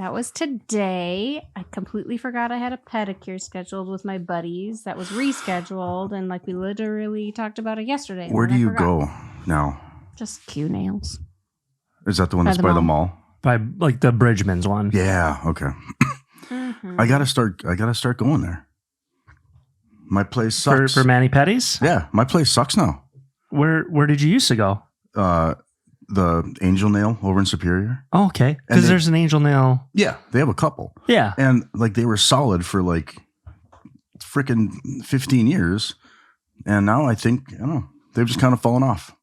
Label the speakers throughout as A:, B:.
A: That was today. I completely forgot I had a pedicure scheduled with my buddies. That was rescheduled, and like we literally talked about it yesterday.
B: Where do you go now?
A: Just Q Nails.
B: Is that the one that's by the mall?
C: By like the Bridgman's one.
B: Yeah. Okay.
A: Mm-hmm.
B: I gotta start going there. My place sucks.
C: For mani pedis?
B: Yeah, my place sucks now.
C: Where did you used to go?
B: The Angel Nail over in Superior.
C: Oh, okay. Because there's an Angel Nail.
B: Yeah, they have a couple.
C: Yeah.
B: And like they were solid for like freaking 15 years. And now I think, I don't know, they've just kind of fallen off.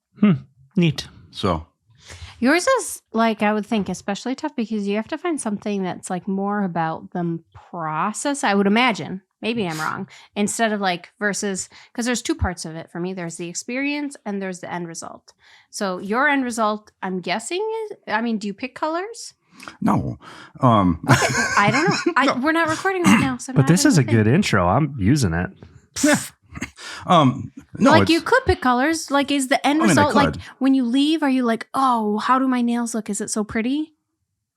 C: Neat.
B: So.
A: Yours is like, I would think, especially tough because you have to find something that's like more about the process, I would imagine. Maybe I'm wrong. Instead of like versus, because there's two parts of it for me. There's the experience and there's the end result. So your end result, I'm guessing is, I mean, do you pick colors?
B: No.
A: Okay. I don't know.
B: No.
A: We're not recording right now. So
C: but this is a good intro. I'm using it.
B: No,
A: like you could pick colors. Like is the end result like when you leave, are you like, oh, how do my nails look? Is it so pretty?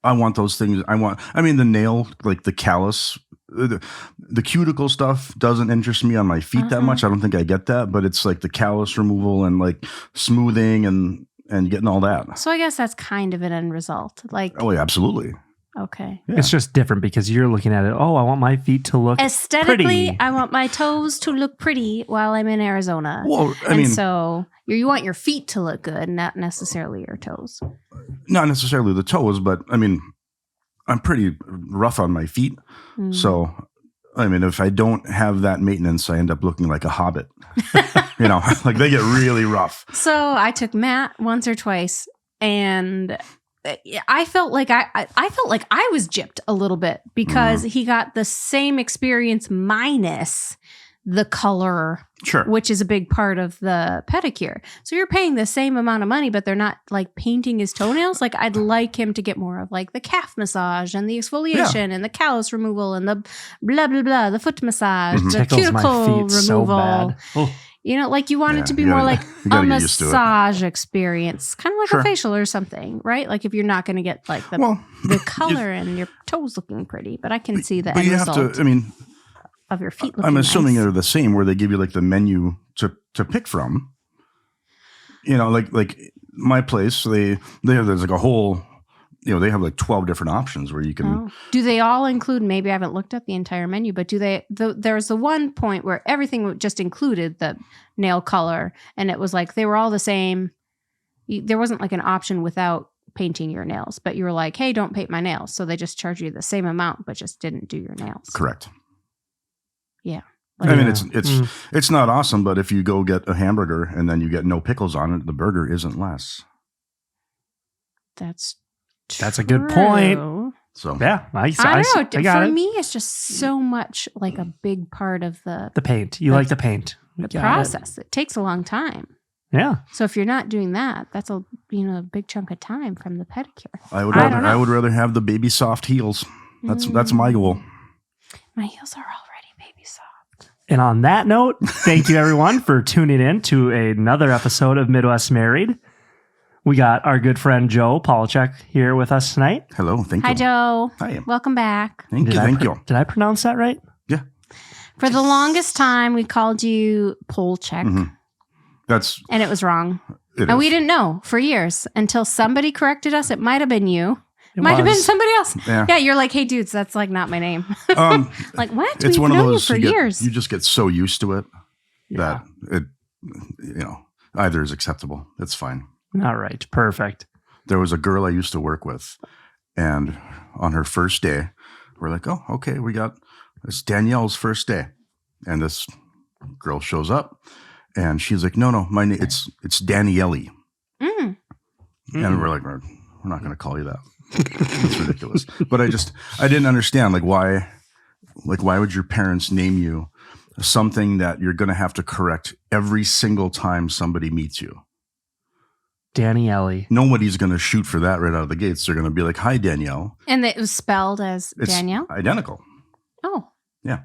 B: I want those things. I mean, the nail, like the callus, the cuticle stuff doesn't interest me on my feet that much. I don't think I get that, but it's like the callus removal and like smoothing and getting all that.
A: So I guess that's kind of an end result. Like,
B: oh yeah, absolutely.
A: Okay.
B: Yeah.
C: It's just different because you're looking at it. Oh, I want my feet to look
A: aesthetically
C: pretty.
A: I want my toes to look pretty while I'm in Arizona.
B: Well, I mean,
A: so you want your feet to look good, not necessarily your toes.
B: Not necessarily the toes, but I mean, I'm pretty rough on my feet. So, I mean, if I don't have that maintenance, I end up looking like a hobbit. You know, like they get really rough.
A: So I took Matt once or twice, and I felt like I felt like I was gypped a little bit because he got the same experience minus the color,
B: sure,
A: which is a big part of the pedicure. So you're paying the same amount of money, but they're not like painting his toenails. Like I'd like him to get more of like the calf massage and the exfoliation and the callus removal and the blah blah blah, the foot massage, the cuticle removal. So bad. Oh. You know, like you want it to be more like a massage experience, kind of like a facial or something, right? Like if you're not going to get like the color and your toes looking pretty, but I can see the end result.
B: Have to, I mean,
A: of your feet looking
B: I'm assuming
A: nice.
B: They're the same where they give you like the menu to pick from. You know, like my place, there's like a whole, you know, they have like 12 different options where you can.
A: Oh. Do they all include, maybe I haven't looked at the entire menu, but do they, there's the one point where everything just included the nail color and it was like, they were all the same. There wasn't like an option without painting your nails, but you were like, hey, don't paint my nails. So they just charge you the same amount, but just didn't do your nails.
B: Correct.
A: Yeah.
B: I mean, it's not awesome, but if you go get a hamburger and then you get no pickles on it, the burger isn't less.
A: That's
C: a good point.
B: So
C: yeah,
A: I don't know. For me, it's just so much like a big part of the
C: paint. You like the paint.
A: The process. It takes a long time.
C: Yeah.
A: So if you're not doing that, that's a big chunk of time from the pedicure.
B: I would rather have the baby soft heels. That's my goal.
A: My heels are already baby soft.
C: And on that note, thank you everyone for tuning in to another episode of Midwest Married. We got our good friend Joe Polecheck here with us tonight.
B: Hello, thank you.
A: Hi, Joe.
B: Hi.
A: Welcome back.
B: Thank you.
C: Did I pronounce that right?
B: Yeah.
A: For the longest time, we called you Polecheck.
B: Mm-hmm.
A: And it was wrong. We didn't know for years until somebody corrected us. It might have been you. It might have been somebody else. Yeah, you're like, hey, dudes, that's like not my name. Like, what?
B: It's
A: We've
B: one of
A: known
B: those
A: you for years.
B: You just get so used to it that it, either is acceptable. It's fine.
C: All right. Perfect.
B: There was a girl I used to work with, and on her first day, we're like, oh, okay, it's Danielle's first day. And this girl shows up, and she's like, no, my name, it's Danielle. And we're like, we're not going to call you that. It's ridiculous. But I didn't understand, why would your parents name you something that you're going to have to correct every single time somebody meets you?
C: Danielle.
B: Nobody's going to shoot for that right out of the gates. They're going to be like, hi, Danielle.
A: And it was spelled as Danielle?
B: Identical.
A: Oh.
B: Yeah.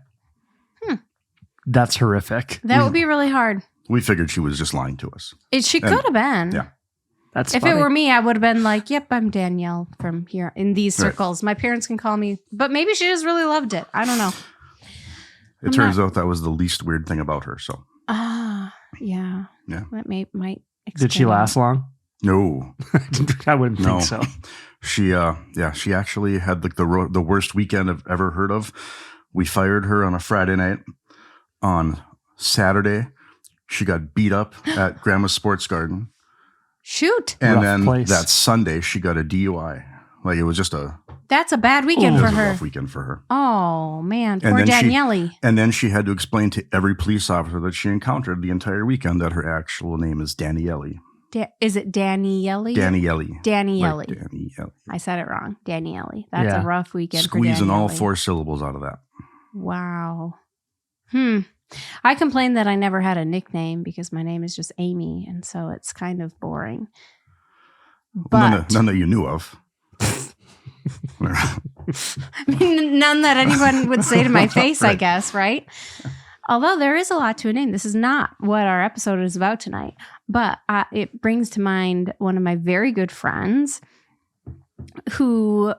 C: That's horrific.
A: That would be really hard.
B: We figured she was just lying to us.
A: She could have been.
B: Yeah.
C: That's
A: if
C: funny.
A: it were me, I would have been like, "Yep, I'm Danielle from here in these circles." My parents can call me, but maybe she just really loved it. I don't know.
B: It turns out that was the least weird thing about her. So.
A: Yeah. That might.
C: Did she last long?
B: No,
C: I wouldn't think so.
B: She actually had like the worst weekend I've ever heard of. We fired her on a Friday night. On Saturday, she got beat up at Grandma's Sports Garden.
A: Shoot.
B: And
C: Rough
B: then
C: place.
B: that Sunday, she got a DUI. Like it was just
A: That's a bad weekend for
B: a
A: her.
B: rough weekend for her.
A: Oh man,
B: And
A: poor
B: then
A: Danielle.
B: And then she had to explain to every police officer that she encountered the entire weekend that her actual name is Danielle.
A: Is it Danielle?
B: Danielle.
A: Danielle.
B: Like Danielle.
A: I said it wrong. Danielle. That's a rough weekend
B: Squeezing
A: for
B: all
A: Danielle.
B: 4 syllables out of that.
A: Wow. I complained that I never had a nickname because my name is just Amy, and so it's kind of boring. But
B: None that you knew of.
A: I mean, none that anyone would say to my face, I guess, right? Although there is a lot to a name. This is not what our episode is about tonight. But it brings to mind one of my very good friends who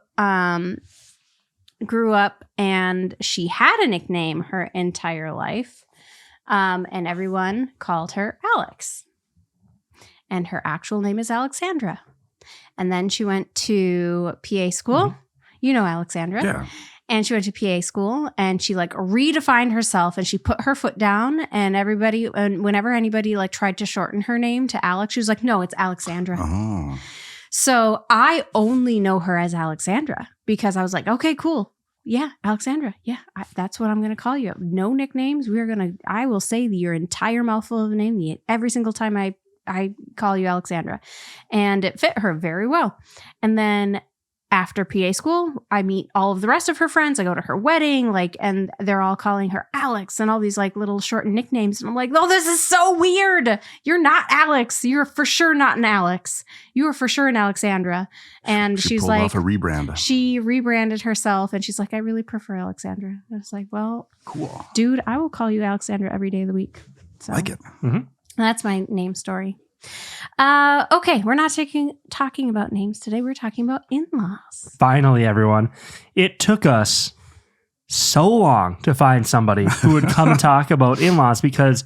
A: grew up and she had a nickname her entire life. And everyone called her Alex. And her actual name is Alexandra. And then she went to PA school. You know Alexandra.
B: Yeah.
A: And she went to PA school and she like redefined herself and she put her foot down and whenever anybody like tried to shorten her name to Alex, she was like, no, it's Alexandra.
B: Oh.
A: So I only know her as Alexandra because I was like, okay, cool. Yeah, Alexandra. Yeah, that's what I'm going to call you. No nicknames. I will say your entire mouthful of a name every single time I call you Alexandra. And it fit her very well. And then after PA school, I meet all of the rest of her friends. I go to her wedding, and they're all calling her Alex and all these like little short nicknames. And I'm like, oh, this is so weird. You're not Alex. You're for sure not an Alex. You are for sure an Alexandra. And she's
B: pulled
A: like,
B: off a rebrand.
A: She rebranded herself and she's like, I really prefer Alexandra. I was like, well,
B: cool,
A: dude, I will call you Alexandra every day of the week. So
B: like it.
A: That's my name story. Okay, we're not talking about names today. We're talking about in-laws.
C: Finally, everyone. It took us so long to find somebody who would come and talk about in-laws because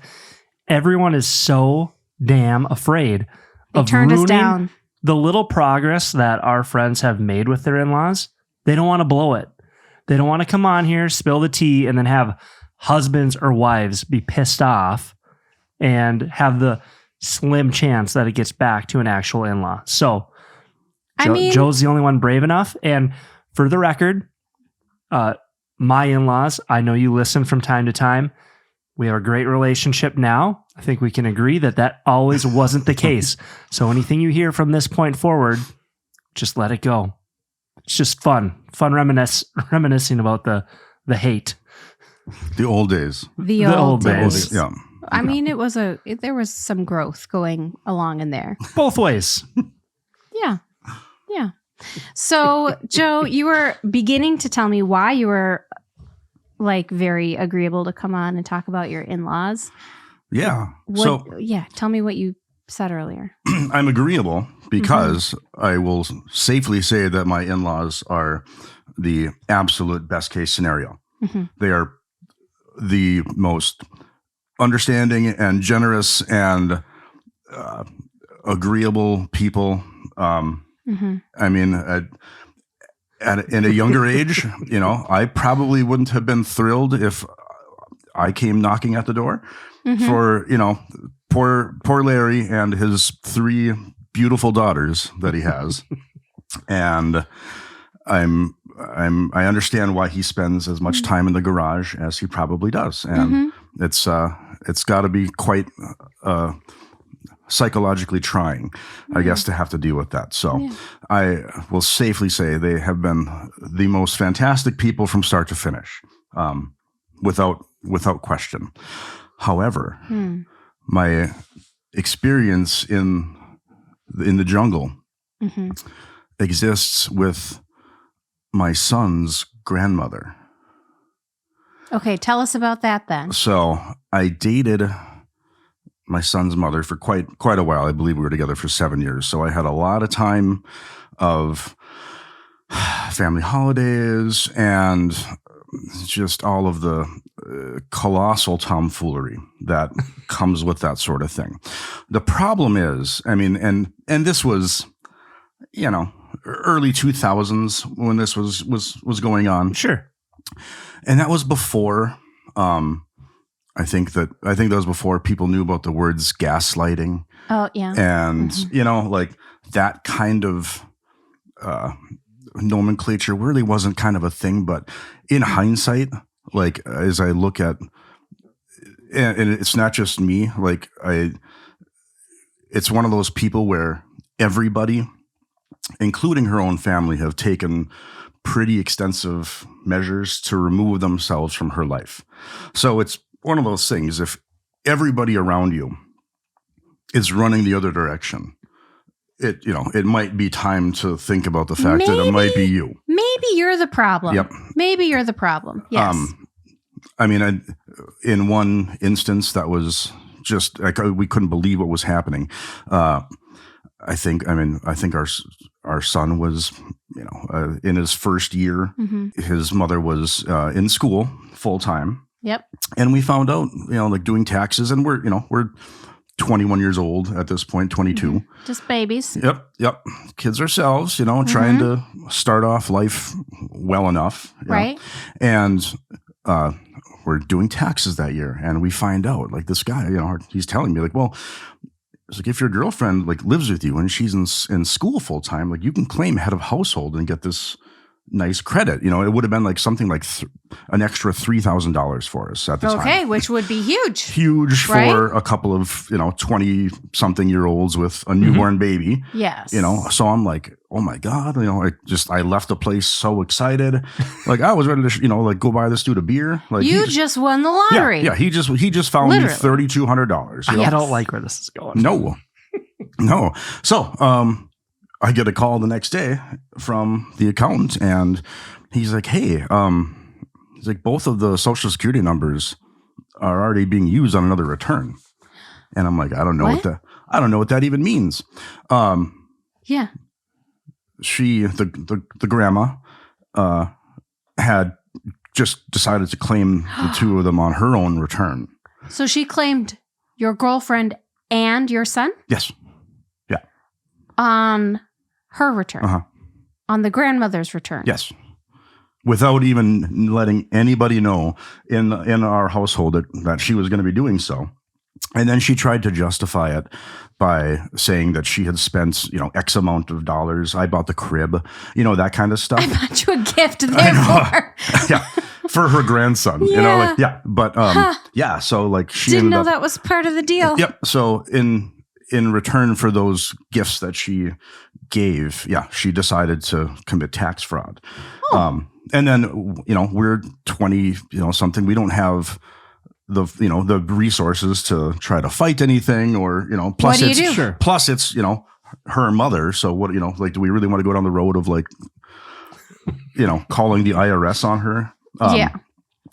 C: everyone is so damn afraid of
A: turned us
C: ruining
A: down.
C: The little progress that our friends have made with their in-laws. They don't want to blow it. They don't want to come on here, spill the tea, and then have husbands or wives be pissed off and have the slim chance that it gets back to an actual in-law. So Joe's the only one brave enough. And for the record, my in-laws, I know you listen from time to time. We have a great relationship now. I think we can agree that always wasn't the case. So anything you hear from this point forward, just let it go. It's just fun reminiscing about the hate.
B: The old days.
A: The old days.
B: Yeah.
A: I mean, there was some growth going along in there.
C: Both ways.
A: Yeah. Yeah. So, Joe, you were beginning to tell me why you were like very agreeable to come on and talk about your in-laws.
B: Yeah.
A: Tell me what you said earlier.
B: I'm agreeable because I will safely say that my in-laws are the absolute best case scenario. They are the most understanding and generous and agreeable people. I mean, in a younger age, I probably wouldn't have been thrilled if I came knocking at the door for, poor Larry and his 3 beautiful daughters that he has. And I understand why he spends as much time in the garage as he probably does. And it's got to be quite psychologically trying, I guess, to have to deal with that. So I will safely say they have been the most fantastic people from start to finish, without question. However, my experience in the jungle exists with my son's grandmother.
A: Okay, tell us about that then.
B: So I dated my son's mother for quite a while. I believe we were together for 7 years. So I had a lot of time of family holidays and just all of the colossal tomfoolery that comes with that sort of thing. The problem is, I mean, and this was, early 2000s when this was going on.
C: Sure.
B: And that was before, I think that was before people knew about the words gaslighting.
A: Oh, yeah.
B: And, like that kind of nomenclature really wasn't kind of a thing. But in hindsight, like as I look at, and it's not just me, like it's one of those people where everybody, including her own family, have taken pretty extensive measures to remove themselves from her life. So it's one of those things. If everybody around you is running the other direction, it might be time to think about the fact that it might be you.
A: Maybe you're the problem.
B: Yep.
A: Maybe you're the problem. Yes.
B: I mean, in one instance that was just like we couldn't believe what was happening. I think our son was, in his first year. Mm-hmm. His mother was in school full time.
A: Yep.
B: And we found out, like doing taxes, and we're 21 years old at this point, 22.
A: Mm-hmm. Just babies.
B: Yep. Kids ourselves, trying to start off life well enough.
A: Right.
B: And we're doing taxes that year, and we find out, like, this guy, he's telling me, like, well, it's like if your girlfriend like lives with you and she's in school full time, like you can claim head of household and get this nice credit. It would have been like something like an extra $3,000 for us at the time.
A: Okay, which would be huge.
B: Huge
A: right?
B: For a couple of 20-something-year-olds with a newborn baby.
A: Yes.
B: So I'm like, oh my God, I left the place so excited. Like I was ready to like go buy this dude a beer. Like
A: you just won the lottery.
B: Yeah. He just found me $3,200.
C: I don't like where this is going.
B: No. So, I get a call the next day from the accountant, and he's like, hey, he's like, both of the Social Security numbers are already being used on another return. And I'm like, I don't know what that even means.
A: Yeah.
B: She, the grandma, had just decided to claim the two of them on her own return.
A: So she claimed your girlfriend and your son?
B: Yes. Yeah.
A: On her return.
B: Uh-huh.
A: On the grandmother's return.
B: Yes. Without even letting anybody know in our household that she was going to be doing so. And then she tried to justify it by saying that she had spent, X amount of dollars. I bought the crib, that kind of stuff.
A: I bought you a gift therefore.
B: Yeah. For her grandson,
A: Yeah.
B: But, yeah. So like she
A: didn't know that was part of the deal.
B: Yep. So in return for those gifts that she gave, she decided to commit tax fraud.
A: Oh.
B: And then, we're 20, something. We don't have the resources to try to fight anything or, plus
A: what do
B: it's,
A: you do?
C: Sure.
B: Plus it's, her mother. So what, like, do we really want to go down the road of like, calling the IRS on her?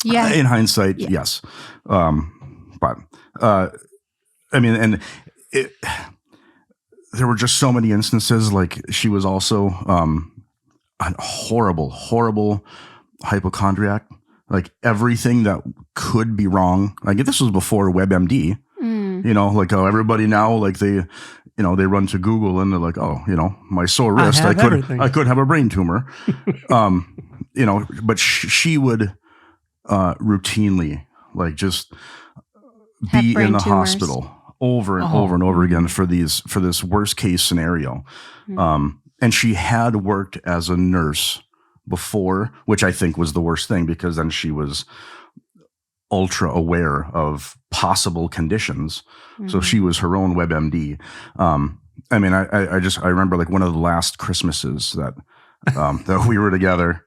A: Yeah.
B: In hindsight, yes. But, I mean, and there were just so many instances. Like she was also a horrible hypochondriac. Like everything that could be wrong. Like this was before WebMD. Like how everybody now, like they run to Google and they're like, oh, my sore wrist, I could have a brain tumor. But she would routinely like just be in the hospital over and over and over again for this worst case scenario. And she had worked as a nurse before, which I think was the worst thing because then she was ultra aware of possible conditions. So she was her own WebMD. I mean, I remember like one of the last Christmases that we were together,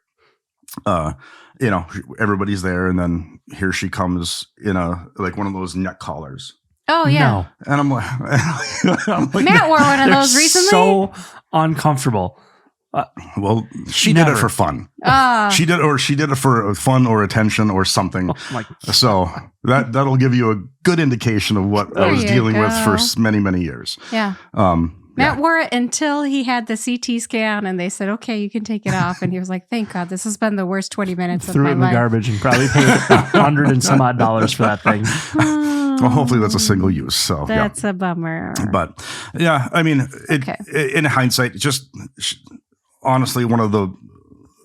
B: everybody's there. And then here she comes in like one of those neck collars.
A: Oh yeah.
C: No.
B: And I'm like
A: Matt wore one of those recently.
C: So uncomfortable.
B: Well, she did
C: Never.
B: it for fun.
A: Ah.
B: She did it for fun or attention or something.
C: Oh my-
B: So that'll give you a good indication of what I
A: There
B: was
A: you
B: dealing with for
A: go.
B: many, many years.
A: Yeah. Matt wore it until he had the CT scan and they said, okay, you can take it off. And he was like, thank God, this has been the worst 20 minutes of
C: Threw
A: my
C: it in the
A: life.
C: garbage and probably paid $100 and some odd for that thing.
B: Well, hopefully that's a single use. So
A: That's a bummer.
B: But yeah, I mean,
A: Okay.
B: in hindsight, just honestly, one of the,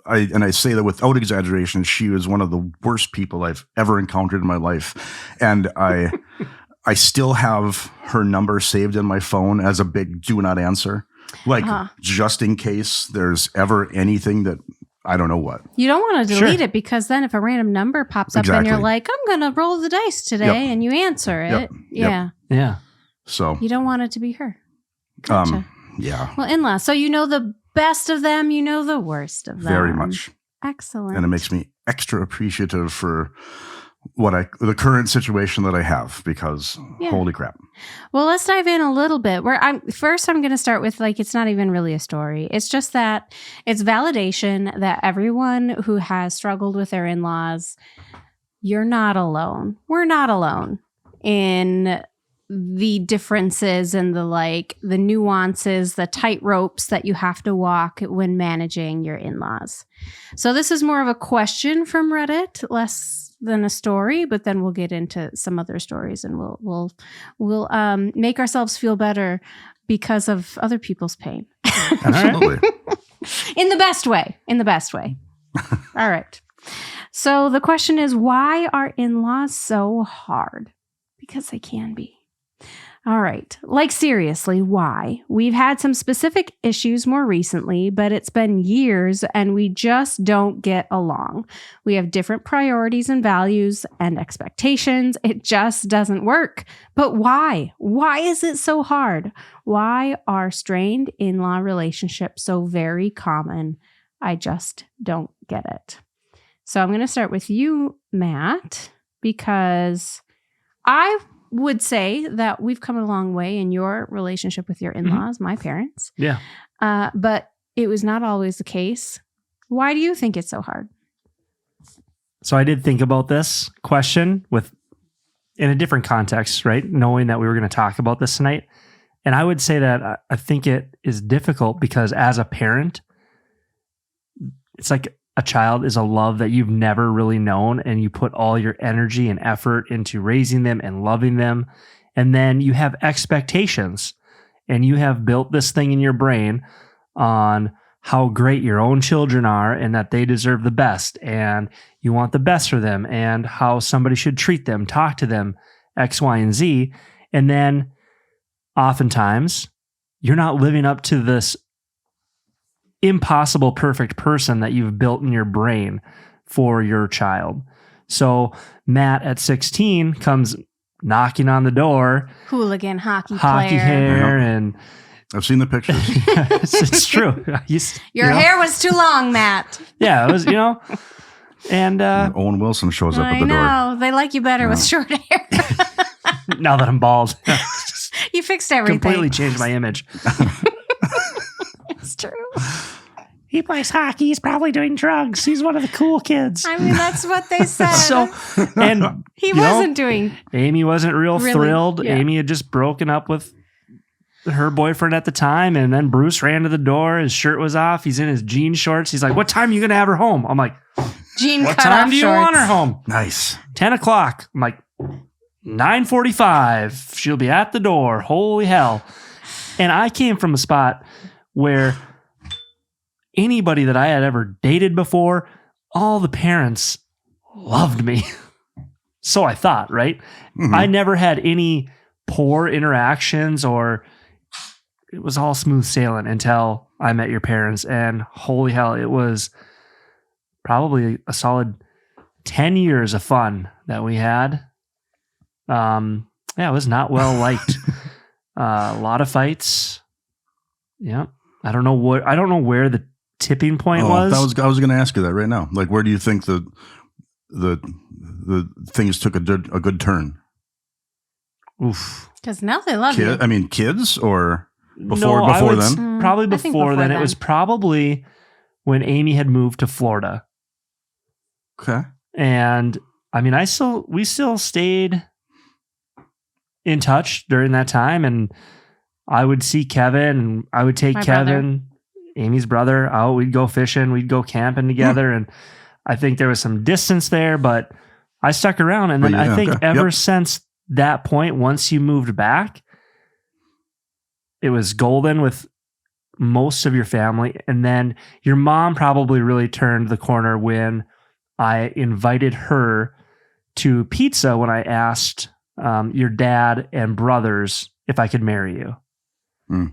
B: I say that without exaggeration, she was one of the worst people I've ever encountered in my life. And I still have her number saved in my phone as a big do not answer, like just in case there's ever anything that I don't know what.
A: You don't want to delete it because then if a random number pops up and you're
B: Exactly.
A: like, I'm going to roll the dice today
B: Yep.
A: and you answer it.
B: Yep.
A: Yeah.
C: Yeah.
B: So,
A: You don't want it to be her. Gotcha.
B: yeah,
A: Well, in-laws. So you know the best of them, you know the worst of them.
B: very much.
A: Excellent.
B: And it makes me extra appreciative for the current situation that I have because holy crap.
A: Well, let's dive in a little bit. I'm going to start with it's not even really a story. It's just that it's validation that everyone who has struggled with their in-laws, you're not alone. We're not alone in the differences and the nuances, the tight ropes that you have to walk when managing your in-laws. So this is more of a question from Reddit, less than a story, but then we'll get into some other stories and we'll make ourselves feel better because of other people's pain.
B: Absolutely.
A: In the best way. All right. So the question is, why are in-laws so hard? Because they can be. All right. Seriously, why? We've had some specific issues more recently, but it's been years and we just don't get along. We have different priorities and values and expectations. It just doesn't work. But why? Why is it so hard? Why are strained in-law relationships so very common? I just don't get it. So I'm going to start with you, Matt, because I would say that we've come a long way in your relationship with your in-laws, my parents.
C: Yeah.
A: But it was not always the case. Why do you think it's so hard?
C: So I did think about this question in a different context, right? Knowing that we were going to talk about this tonight. And I would say that I think it is difficult because as a parent, it's like a child is a love that you've never really known, and you put all your energy and effort into raising them and loving them. And then you have expectations, and you have built this thing in your brain on how great your own children are and that they deserve the best, and you want the best for them and how somebody should treat them, talk to them, X, Y, and Z. And then oftentimes you're not living up to this impossible perfect person that you've built in your brain for your child. So Matt at 16 comes knocking on the door,
A: Hooligan hockey player.
C: hair, and
B: I've seen the pictures.
C: it's true.
A: Your hair was too long, Matt.
C: Yeah, it was, and
B: Owen Wilson shows up at
A: I
B: the door.
A: know. They like you better with short hair.
C: now that I'm bald,
A: You fixed everything.
C: completely changed my image.
A: It's true.
C: He plays hockey. He's probably doing drugs. He's one of the cool kids.
A: I mean, that's what they said.
C: And
A: he wasn't doing.
C: Amy wasn't really thrilled.
A: yeah.
C: Amy had just broken up with her boyfriend at the time, and then Bruce ran to the door. His shirt was off. He's in his jean shorts. He's like, "What time are you going to have her home?" I'm like,
A: Jean
C: "What
A: cut
C: time
A: off
C: do you
A: shorts.
C: want her home?"
B: Nice.
C: 10 o'clock. I'm like, 9:45. She'll be at the door. Holy hell. And I came from a spot where anybody that I had ever dated before, all the parents loved me. So I thought, right?
B: Mm-hmm.
C: I never had any poor interactions, or it was all smooth sailing until I met your parents. And holy hell, it was probably a solid 10 years of fun that we had. It was not well liked. A lot of fights. Yeah. I don't know where the tipping point was.
B: I was going to ask you that right now. Like, where do you think the things took a good turn?
C: Oof.
A: Because now they love you.
B: I mean, kids or Before then?
C: Probably
A: I think
C: before then. It
A: then.
C: was probably when Amy had moved to Florida.
B: Okay.
C: And I mean, we still stayed in touch during that time. And I would see Kevin and I would take
A: My
C: Kevin, Amy's brother, out. We'd go fishing. We'd go camping together. And I think there was some distance there, but I stuck around. And then I think ever since that point, once you moved back, it was golden with most of your family. And then your mom probably really turned the corner when I invited her to pizza when I asked your dad and brothers if I could marry you.
B: Mm.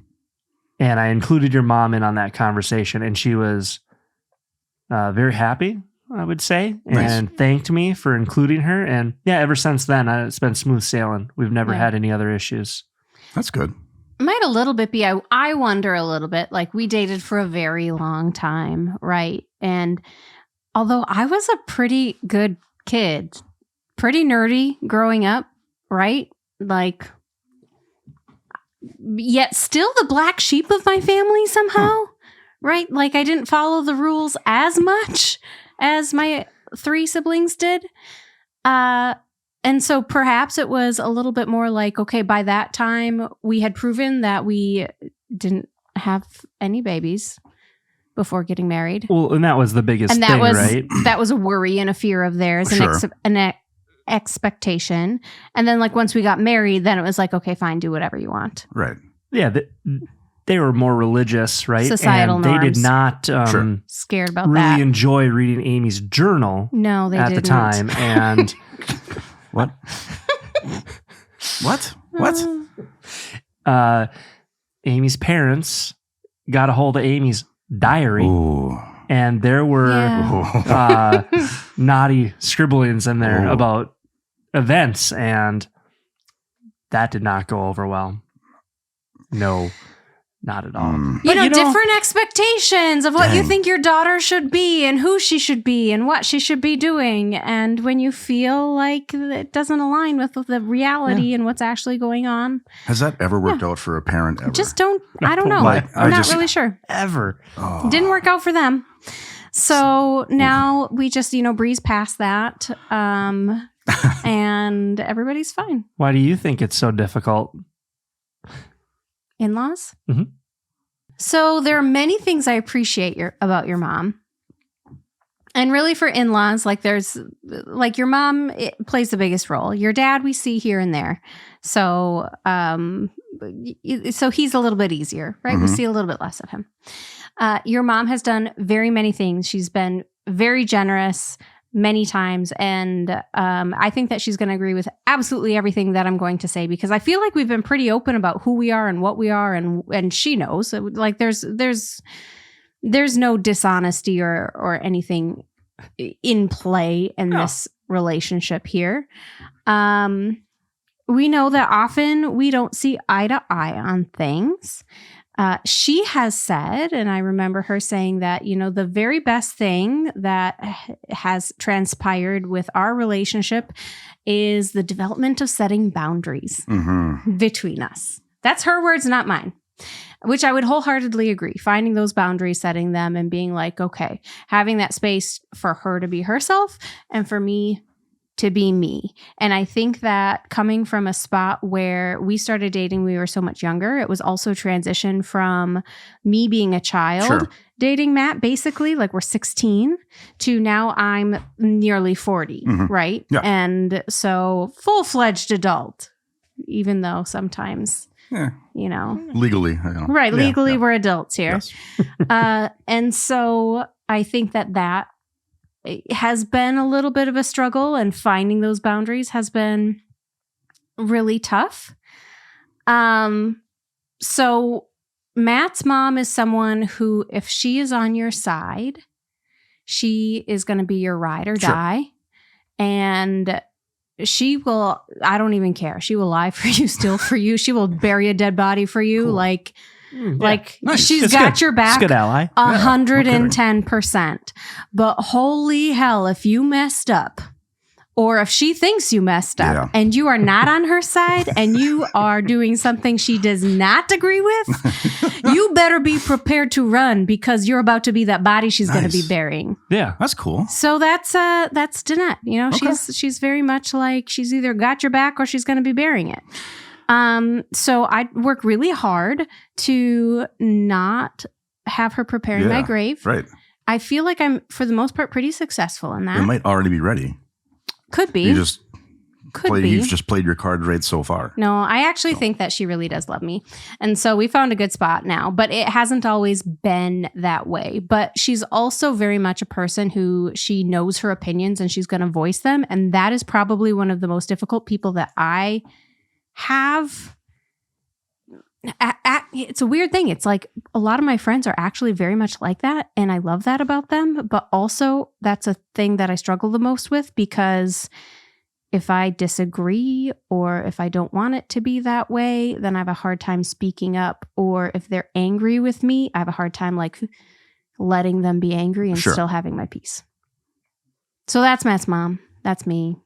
C: And I included your mom in on that conversation, and she was very happy, I would say, and thanked me for including her. And yeah, ever since then, it's been smooth sailing. We've never had any other issues.
B: That's good.
A: Might a little bit be. I wonder a little bit. Like, we dated for a very long time, right? And although I was a pretty good kid, pretty nerdy growing up, right? Like, yet still the black sheep of my family somehow, right? Like, I didn't follow the rules as much as my 3 siblings did. And so perhaps it was a little bit more like, okay, by that time we had proven that we didn't have any babies before getting married.
C: Well, and that was the biggest
A: and that
C: thing,
A: was,
C: right?
A: That was a worry and a fear of theirs, an expectation. And then like once we got married, then it was like, okay, fine, do whatever you want.
B: Right.
C: Yeah. They were more religious, right?
A: Societal
C: and
A: norms.
C: They did not
A: Scared about
C: really
A: that.
C: enjoy reading Amy's journal.
A: No, they
C: at
A: didn't.
C: the time. And
B: What? What?
C: Amy's parents got a hold of Amy's diary.
B: Ooh.
C: And there were naughty scribblings in there about events, and that did not go over well. No, not at all.
A: Different expectations of what you think your daughter should be and who she should be and what she should be doing. And when you feel like it doesn't align with the reality and what's actually going on.
B: Has that ever worked out for a parent ever?
A: I don't know. I'm not really sure.
C: Ever.
B: Oh.
A: Didn't work out for them. So now we just, breeze past that. And everybody's fine.
C: Why do you think it's so difficult?
A: In-laws?
C: Mm-hmm.
A: So there are many things I appreciate about your mom. And really for in-laws, like there's like your mom, it plays the biggest role. Your dad we see here and there. So so he's a little bit easier, right? We see a little bit less of him. Your mom has done very many things. She's been very generous many times. And I think that she's going to agree with absolutely everything that I'm going to say, because I feel like we've been pretty open about who we are and what we are. And she knows, like there's no dishonesty or anything in play in this relationship here. We know that often we don't see eye to eye on things. She has said, and I remember her saying that, the very best thing that has transpired with our relationship is the development of setting boundaries between us. That's her words, not mine, which I would wholeheartedly agree. Finding those boundaries, setting them, and being like, okay, having that space for her to be herself and for me to be me. And I think that coming from a spot where we started dating, we were so much younger. It was also transition from me being a child dating Matt, basically like we're 16 to now I'm nearly 40, right? Yeah. And so full-fledged adult, even though sometimes, legally.
B: Right.
A: Legally we're adults here. Yes. And so I think that has been a little bit of a struggle, and finding those boundaries has been really tough. So Matt's mom is someone who, if she is on your side, she is going to be your ride or die. And she will, I don't even care. She will lie for you, steal for you. She will bury a dead body for you. Cool. She's got your back.
C: Good ally.
A: 110%. But holy hell, if you messed up or if she thinks you messed up
B: Yeah.
A: and you are not on her side and you are doing something she does not agree with, you better be prepared to run because you're about to be that body she's going to be
B: Nice.
A: burying.
C: Yeah.
B: That's cool.
A: So that's Danette. You know,
B: Okay.
A: she's very much like she's either got your back or she's going to be burying it. So I work really hard to not have her preparing my
B: Yeah,
A: grave.
B: Right.
A: I feel like I'm, for the most part, pretty successful in that.
B: It might already be ready.
A: Could be.
B: You've
A: Could
B: just played your card right so far.
A: No, I actually think that she really does love me. And so we found a good spot now, but it hasn't always been that way. But she's also very much a person who she knows her opinions and she's going to voice them. And that is probably one of the most difficult people that I have. It's a weird thing. It's like a lot of my friends are actually very much like that. And I love that about them. But also that's a thing that I struggle the most with because if I disagree or if I don't want it to be that way, then I have a hard time speaking up. Or if they're angry with me, I have a hard time like letting them be angry and
B: Sure.
A: still having my peace. So that's Matt's mom. That's me.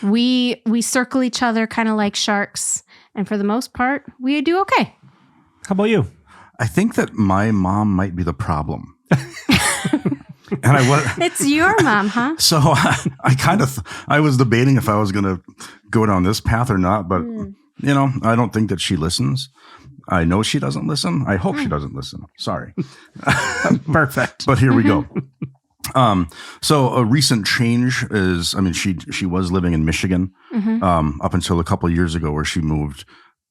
A: We circle each other kind of like sharks. And for the most part, we do okay.
C: How about you?
B: I think that my mom might be the problem. And I was
A: It's your mom, huh?
B: so I was debating if I was going to go down this path or not, but you know, I don't think that she listens. I know she doesn't listen. I hope she doesn't listen. Sorry.
C: Perfect.
B: But here we go. So a recent change is, I mean, she was living in Michigan up until a couple of years ago, where she moved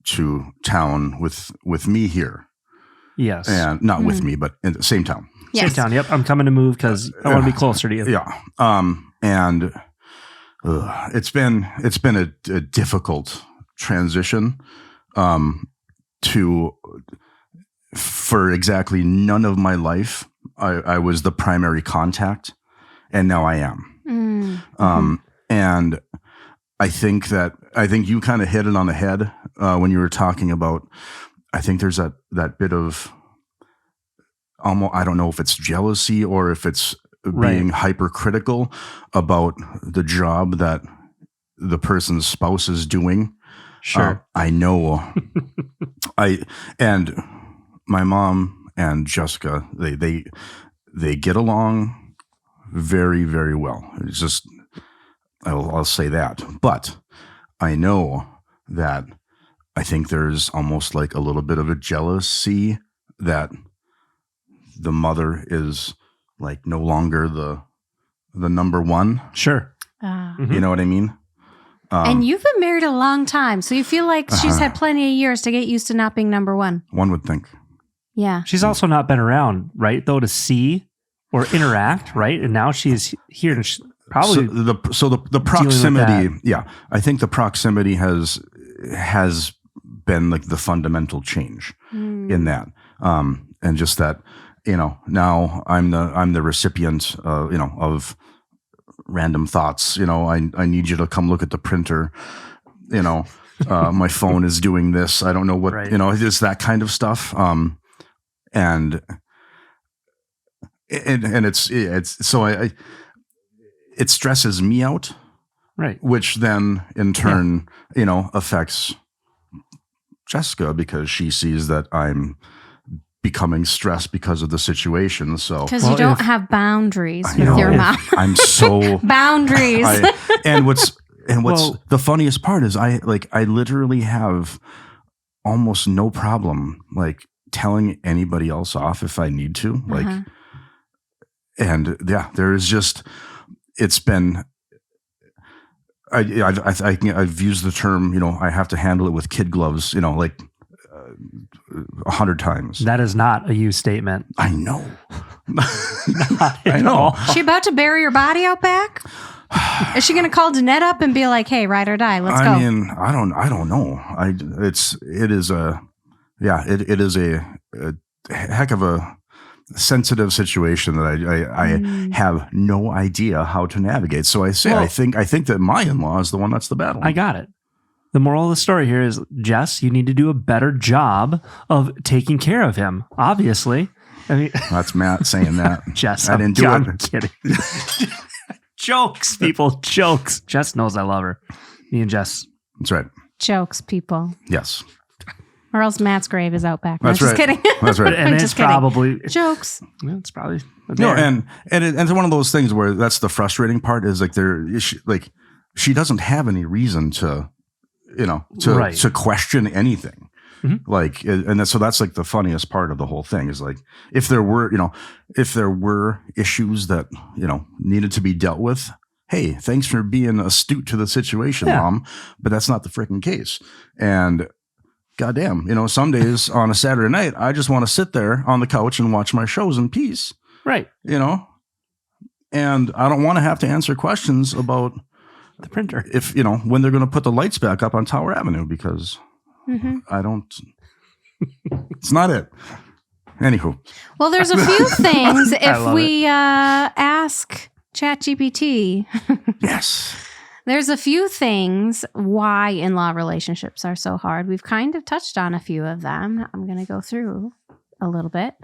B: to town with me here,
C: Yes.
B: and not with me, but in the same town.
C: Same
A: Yes.
C: town. Yep. I'm coming to move because I want to be closer to you.
B: Yeah. And it's been a difficult transition for exactly none of my life. I was the primary contact, and now I am. And I think you kind of hit it on the head when you were talking about, I think there's that bit of almost, I don't know if it's jealousy or if it's being hypercritical about the job that the person's spouse is doing.
C: Sure.
B: I know. And my mom and Jessica, they get along very, very well. It's just, I'll say that. But I know that I think there's almost like a little bit of a jealousy that the mother is like no longer the number one.
C: Sure.
B: You know what I mean?
A: And you've been married a long time, so you feel like she's had plenty of years to get used to not being number one.
B: One would think.
A: Yeah.
C: She's also not been around, right? Though, to see or interact, right? And now she's here and probably
B: So the proximity, yeah. I think the proximity has been like the fundamental change in that. And just that, you know, now I'm the recipient, you know, of random thoughts. You know, I need you to come look at the printer. You know, my phone is doing this. I don't know what, you know, it's that kind of stuff. And it's so it stresses me out,
C: right,
B: which then in turn, you know, affects Jessica because she sees that I'm becoming stressed because of the situation. So
A: because you don't have boundaries with your mom.
B: I'm so
A: boundaries.
B: And what's the funniest part is I literally have almost no problem like telling anybody else off if I need to, like, and yeah, there's just, it's been, I've used the term, you know, I have to handle it with kid gloves, you know, like 100 times.
C: That is not a you statement.
B: I know.
C: I know.
A: She about to bury her body out back? Is she going to call Danette up and be like, "Hey, ride or die, let's go"?
B: I mean, I don't know. It is a heck of a sensitive situation that I have no idea how to navigate. So I say, I think that my in-law is the one that's the battle.
C: I got it. The moral of the story here is, Jess, you need to do a better job of taking care of him. Obviously, I mean,
B: that's Matt saying that.
C: Jess,
B: I didn't do
C: I'm
B: it.
C: kidding. Jokes, people. Jokes. Jess knows I love her. Me and Jess.
B: That's right.
A: Jokes, people.
B: Yes.
A: Or else Matt's grave is out back. No,
B: That's
A: just
B: right.
A: kidding.
B: That's right.
C: And it's
A: just kidding.
C: probably
A: Jokes.
C: Yeah, it's probably
B: No,
C: there.
B: and it's one of those things where that's the frustrating part is like she doesn't have any reason to,
C: Right.
B: to question anything.
C: Mhm.
B: Like, so that's like the funniest part of the whole thing is like, if there were issues that, needed to be dealt with, hey, thanks for being astute to the situation,
C: Yeah.
B: Mom. But that's not the freaking case. And goddamn, some days on a Saturday night, I just want to sit there on the couch and watch my shows in peace,
C: Right.
B: and I don't want to have to answer questions about
C: The printer.
B: if, when they're going to put the lights back up on Tower Avenue because I don't, it's not it. Anywho.
A: Well, there's a few things if
C: love
A: we ask ChatGPT.
B: Yes.
A: There's a few things why in-law relationships are so hard. We've kind of touched on a few of them. I'm going to go through a little bit.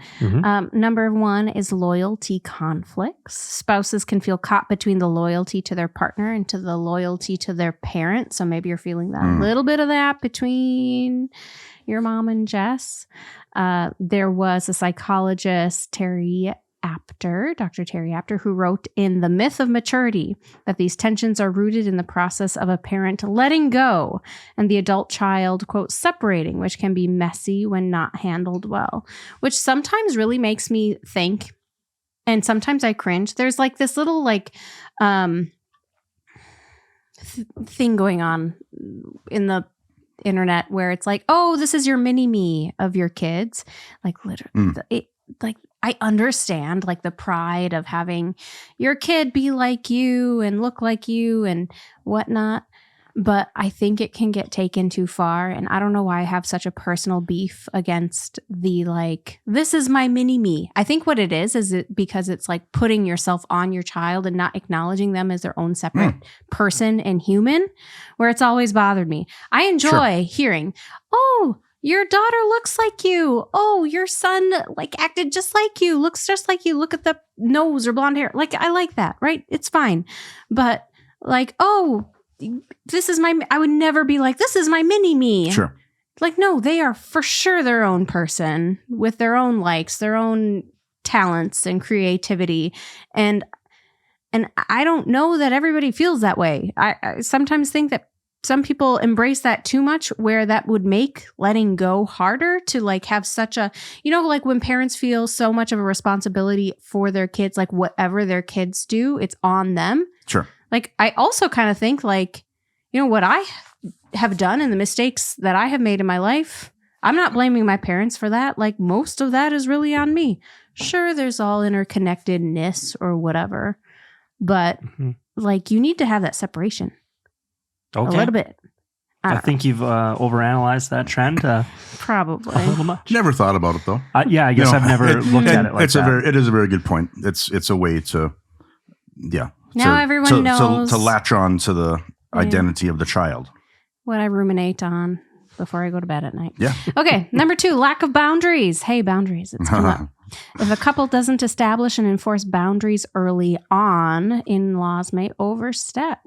A: Number one is loyalty conflicts. Spouses can feel caught between the loyalty to their partner and to the loyalty to their parent. So maybe you're feeling that little bit of that between your mom and Jess. There was a psychologist, Dr. Terry Apter, who wrote in The Myth of Maturity that these tensions are rooted in the process of a parent letting go and the adult child, quote, separating, which can be messy when not handled well, which sometimes really makes me think, and sometimes I cringe. There's like this little thing going on in the internet where it's like, oh, this is your mini me of your kids. Like literally, I understand like the pride of having your kid be like you and look like you and whatnot. But I think it can get taken too far. And I don't know why I have such a personal beef against the this is my mini me. I think what it is it because it's like putting yourself on your child and not acknowledging them as their own separate person and human, where it's always bothered me. I enjoy hearing, oh, your daughter looks like you. Oh, your son acted just like you, looks just like you. Look at the nose or blonde hair. I like that, right? It's fine. But oh, I would never be like, this is my mini me.
B: Sure.
A: No, they are for sure their own person with their own likes, their own talents and creativity. And I don't know that everybody feels that way. I sometimes think that some people embrace that too much, where that would make letting go harder to have such a, when parents feel so much of a responsibility for their kids, whatever their kids do, it's on them.
B: Sure.
A: I also kind of think what I have done and the mistakes that I have made in my life, I'm not blaming my parents for that. Most of that is really on me. Sure, there's all interconnectedness or whatever, but you need to have that separation.
C: Okay.
A: A little bit.
C: I think you've overanalyzed that trend.
A: Probably.
C: A little much.
B: Never thought about it though.
C: Yeah, I guess I've never looked at it like that.
B: It is a very good point. It's a way to,
A: Now everyone knows
B: to latch on to the identity of the child.
A: What I ruminate on before I go to bed at night.
B: Yeah.
A: Okay. Number 2, lack of boundaries. Hey, boundaries. It's come up. If a couple doesn't establish and enforce boundaries early on, in-laws may overstep.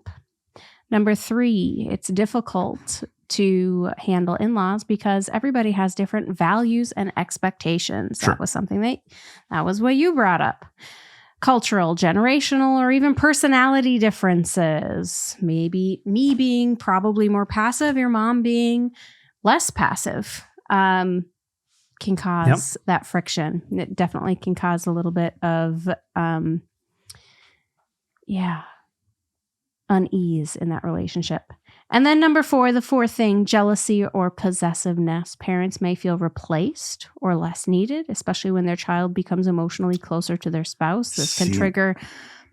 A: Number 3, it's difficult to handle in-laws because everybody has different values and expectations.
B: Sure.
A: That was something that was what you brought up. Cultural, generational, or even personality differences. Maybe me being probably more passive, your mom being less passive, can cause that friction. It definitely can cause a little bit of, unease in that relationship. And then number 4, the 4th thing, jealousy or possessiveness. Parents may feel replaced or less needed, especially when their child becomes emotionally closer to their spouse. This can trigger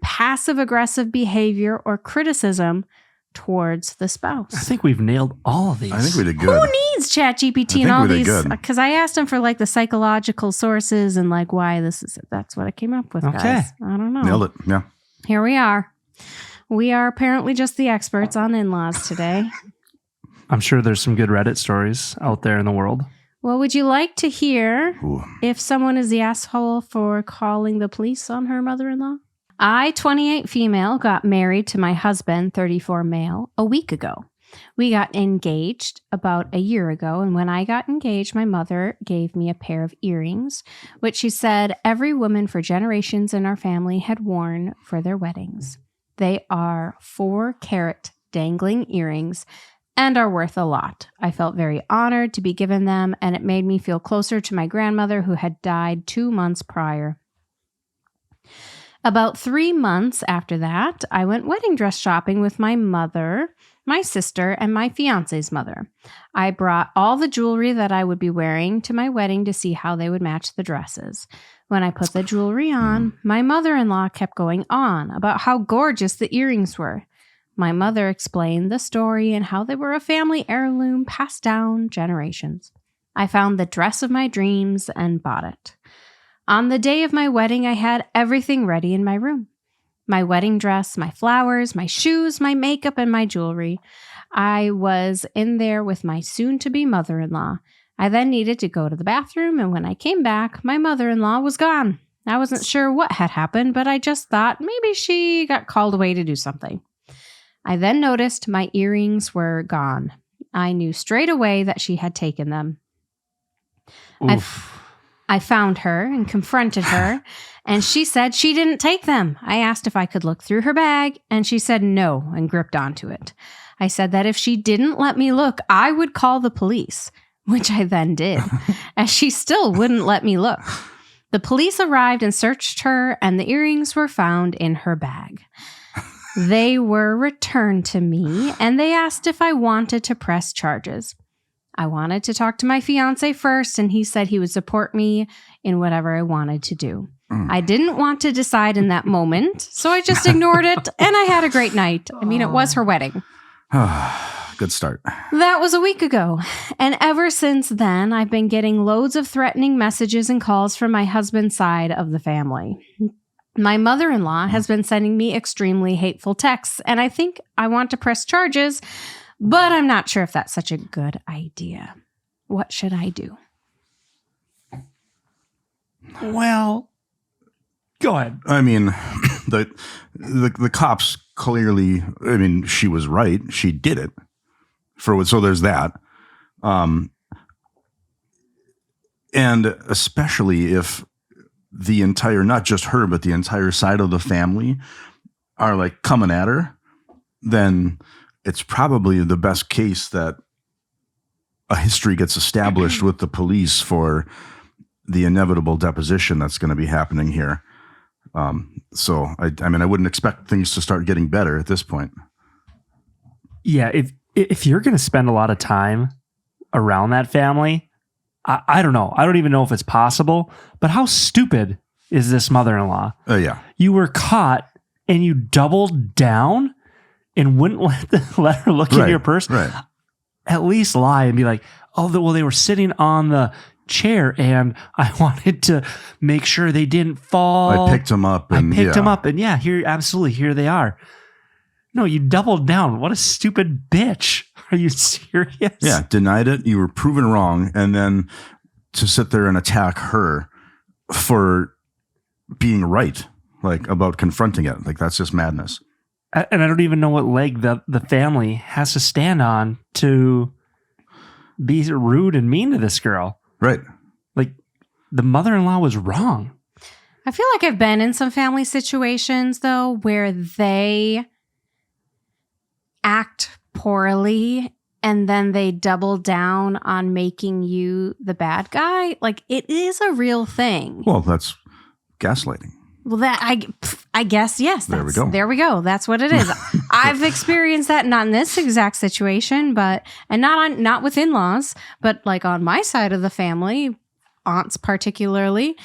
A: passive-aggressive behavior or criticism towards the spouse.
C: I think we've nailed all of these.
B: I think we did good.
A: Who needs ChatGPT and all these? Because I asked him for the psychological sources and why this is. That's what I came up with, guys. I don't know.
B: Nailed it. Yeah.
A: Here we are. We are apparently just the experts on in-laws today.
C: I'm sure there's some good Reddit stories out there in the world.
A: Well, would you like to hear
B: Ooh.
A: if someone is the asshole for calling the police on her mother-in-law? I, 28 female, got married to my husband, 34 male, a week ago. We got engaged about a year ago, and when I got engaged, my mother gave me a pair of earrings, which she said every woman for generations in our family had worn for their weddings. They are 4-carat dangling earrings and are worth a lot. I felt very honored to be given them, and it made me feel closer to my grandmother who had died 2 months prior. About 3 months after that, I went wedding dress shopping with my mother, my sister, and my fiance's mother. I brought all the jewelry that I would be wearing to my wedding to see how they would match the dresses. When I put the jewelry on, my mother-in-law kept going on about how gorgeous the earrings were. My mother explained the story and how they were a family heirloom passed down generations. I found the dress of my dreams and bought it. On the day of my wedding, I had everything ready in my room. My wedding dress, my flowers, my shoes, my makeup, and my jewelry. I was in there with my soon-to-be mother-in-law. I then needed to go to the bathroom, and when I came back, my mother-in-law was gone. I wasn't sure what had happened, but I just thought maybe she got called away to do something. I then noticed my earrings were gone. I knew straight away that she had taken them. I found her and confronted her, and she said she didn't take them. I asked if I could look through her bag, and she said no and gripped onto it. I said that if she didn't let me look, I would call the police, which I then did, as she still wouldn't let me look. The police arrived and searched her, and the earrings were found in her bag. They were returned to me, and they asked if I wanted to press charges. I wanted to talk to my fiance first, and he said he would support me in whatever I wanted to do. I didn't want to decide in that moment, so I just ignored it, and I had a great night. I mean, it was her wedding.
B: Good start.
A: That was a week ago, and ever since then, I've been getting loads of threatening messages and calls from my husband's side of the family. My mother-in-law has been sending me extremely hateful texts, and I think I want to press charges, but I'm not sure if that's such a good idea. What should I do?
C: Well, go ahead.
B: I mean, the cops clearly, I mean, she was right. She did it. So there's that. And especially if the entire, not just her, but the entire side of the family are like coming at her, then it's probably the best case that a history gets established with the police for the inevitable deposition that's going to be happening here. So I mean, I wouldn't expect things to start getting better at this point.
C: Yeah, if you're going to spend a lot of time around that family, I don't know. I don't even know if it's possible, but how stupid is this mother-in-law?
B: Yeah.
C: You were caught and you doubled down and wouldn't let her look in your purse.
B: Right.
C: At least lie and be like, oh, well, they were sitting on the chair and I wanted to make sure they didn't fall.
B: I picked them up. And
C: yeah, here they are. No, you doubled down. What a stupid bitch. Are you serious?
B: Yeah, denied it. You were proven wrong. And then to sit there and attack her for being right, like about confronting it. Like, that's just madness.
C: And I don't even know what leg the family has to stand on to be rude and mean to this girl.
B: Right.
C: Like, the mother-in-law was wrong.
A: I feel like I've been in some family situations, though, where they act poorly and then they double down on making you the bad guy. Like, it is a real thing.
B: Well, that's gaslighting.
A: Well, that I guess, yes.
B: There we go.
A: There we go. That's what it is. I've experienced that, not in this exact situation, but not with in-laws, but like on my side of the family, aunts particularly,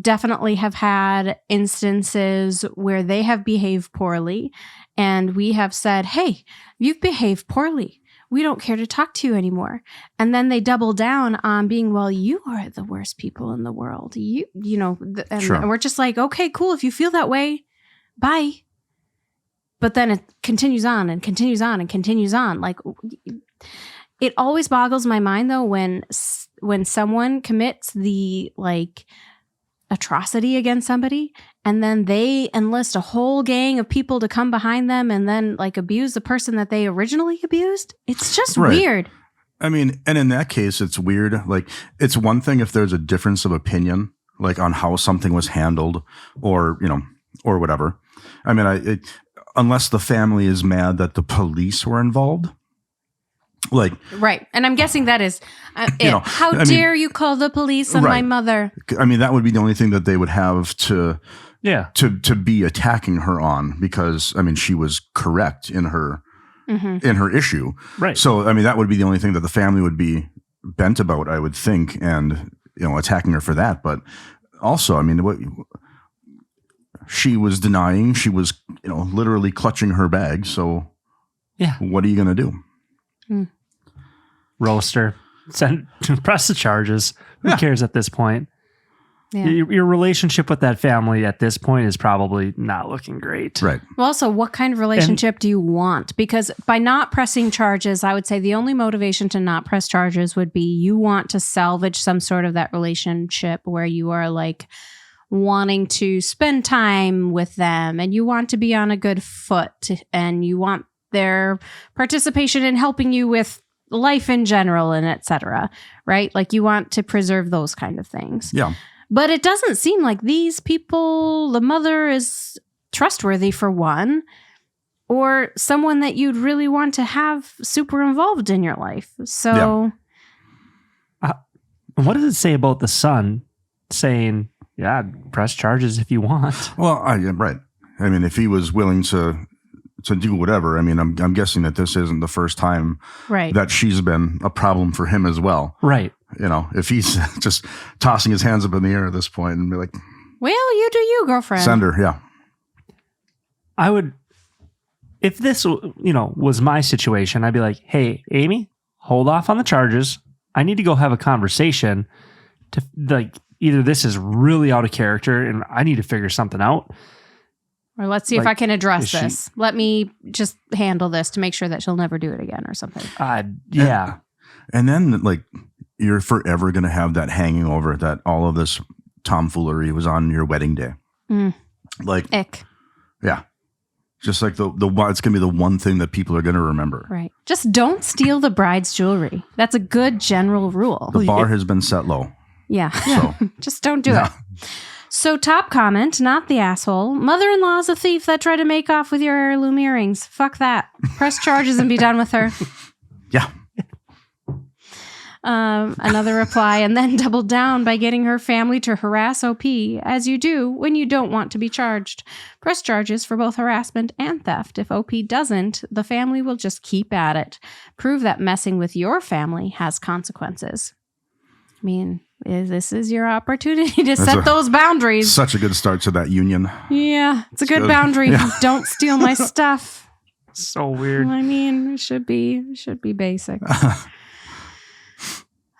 A: definitely have had instances where they have behaved poorly, and we have said, "Hey, you've behaved poorly. We don't care to talk to you anymore." And then they double down on being, well, you are the worst people in the world. Sure. And we're just like, okay, cool. If you feel that way, bye. But then it continues on and continues on and continues on. Like, it always boggles my mind, though, when someone commits the like atrocity against somebody and then they enlist a whole gang of people to come behind them and then like abuse the person that they originally abused. It's just weird.
B: I mean, and in that case, it's weird. Like, it's one thing if there's a difference of opinion, like on how something was handled or, you know, or whatever. I mean, unless the family is mad that the police were involved. Like,
A: right. And I'm guessing that is,
B: you know,
A: how dare you call the police on my mother?
B: I mean, that would be the only thing that they would have to be attacking her on, because I mean, she was correct in her issue.
C: Right.
B: So, I mean, that would be the only thing that the family would be bent about, I would think, and, you know, attacking her for that. But also, I mean, what she was denying, she was, you know, literally clutching her bag. So
C: yeah,
B: what are you going to do?
C: Roaster, press the charges. Who cares at this point?
A: Yeah.
C: Your relationship with that family at this point is probably not looking great.
B: Right.
A: Well, also, what kind of relationship do you want? Because by not pressing charges, I would say the only motivation to not press charges would be you want to salvage some sort of that relationship where you are like wanting to spend time with them and you want to be on a good foot and you want their participation in helping you with life in general and etc. Right? Like you want to preserve those kind of things.
B: Yeah.
A: But it doesn't seem like these people, the mother is trustworthy for one, or someone that you'd really want to have super involved in your life. So
C: what does it say about the son saying, yeah, press charges if you want?
B: Well, right. I mean, if he was willing to do whatever, I mean, I'm guessing that this isn't the first time that she's been a problem for him as well.
C: Right.
B: You know, if he's just tossing his hands up in the air at this point and be like,
A: well, you do you, girlfriend.
B: Send her, yeah.
C: I would, if this, you know, was my situation, I'd be like, hey, Amy, hold off on the charges. I need to go have a conversation to, like, either this is really out of character and I need to figure something out.
A: Or let's see if I can address this. Let me just handle this to make sure that she'll never do it again or something.
C: Yeah.
B: And then, like, you're forever going to have that hanging over that all of this tomfoolery was on your wedding day. Like,
A: ick.
B: Yeah. Just like the it's going to be the one thing that people are going to remember.
A: Right. Just don't steal the bride's jewelry. That's a good general rule.
B: The bar has been set low.
A: Yeah.
B: So,
A: just don't do it. So top comment, not the asshole. Mother-in-law is a thief that tried to make off with your heirloom earrings. Fuck that. Press charges and be done with her.
B: Yeah.
A: Another reply, and then doubled down by getting her family to harass OP, as you do when you don't want to be charged. Press charges for both harassment and theft. If OP doesn't, the family will just keep at it. Prove that messing with your family has consequences. I mean, this is your opportunity to set those boundaries.
B: Such a good start to that union.
A: Yeah, it's a good boundary. Yeah. Don't steal my stuff.
C: So weird.
A: I mean, it should be basic.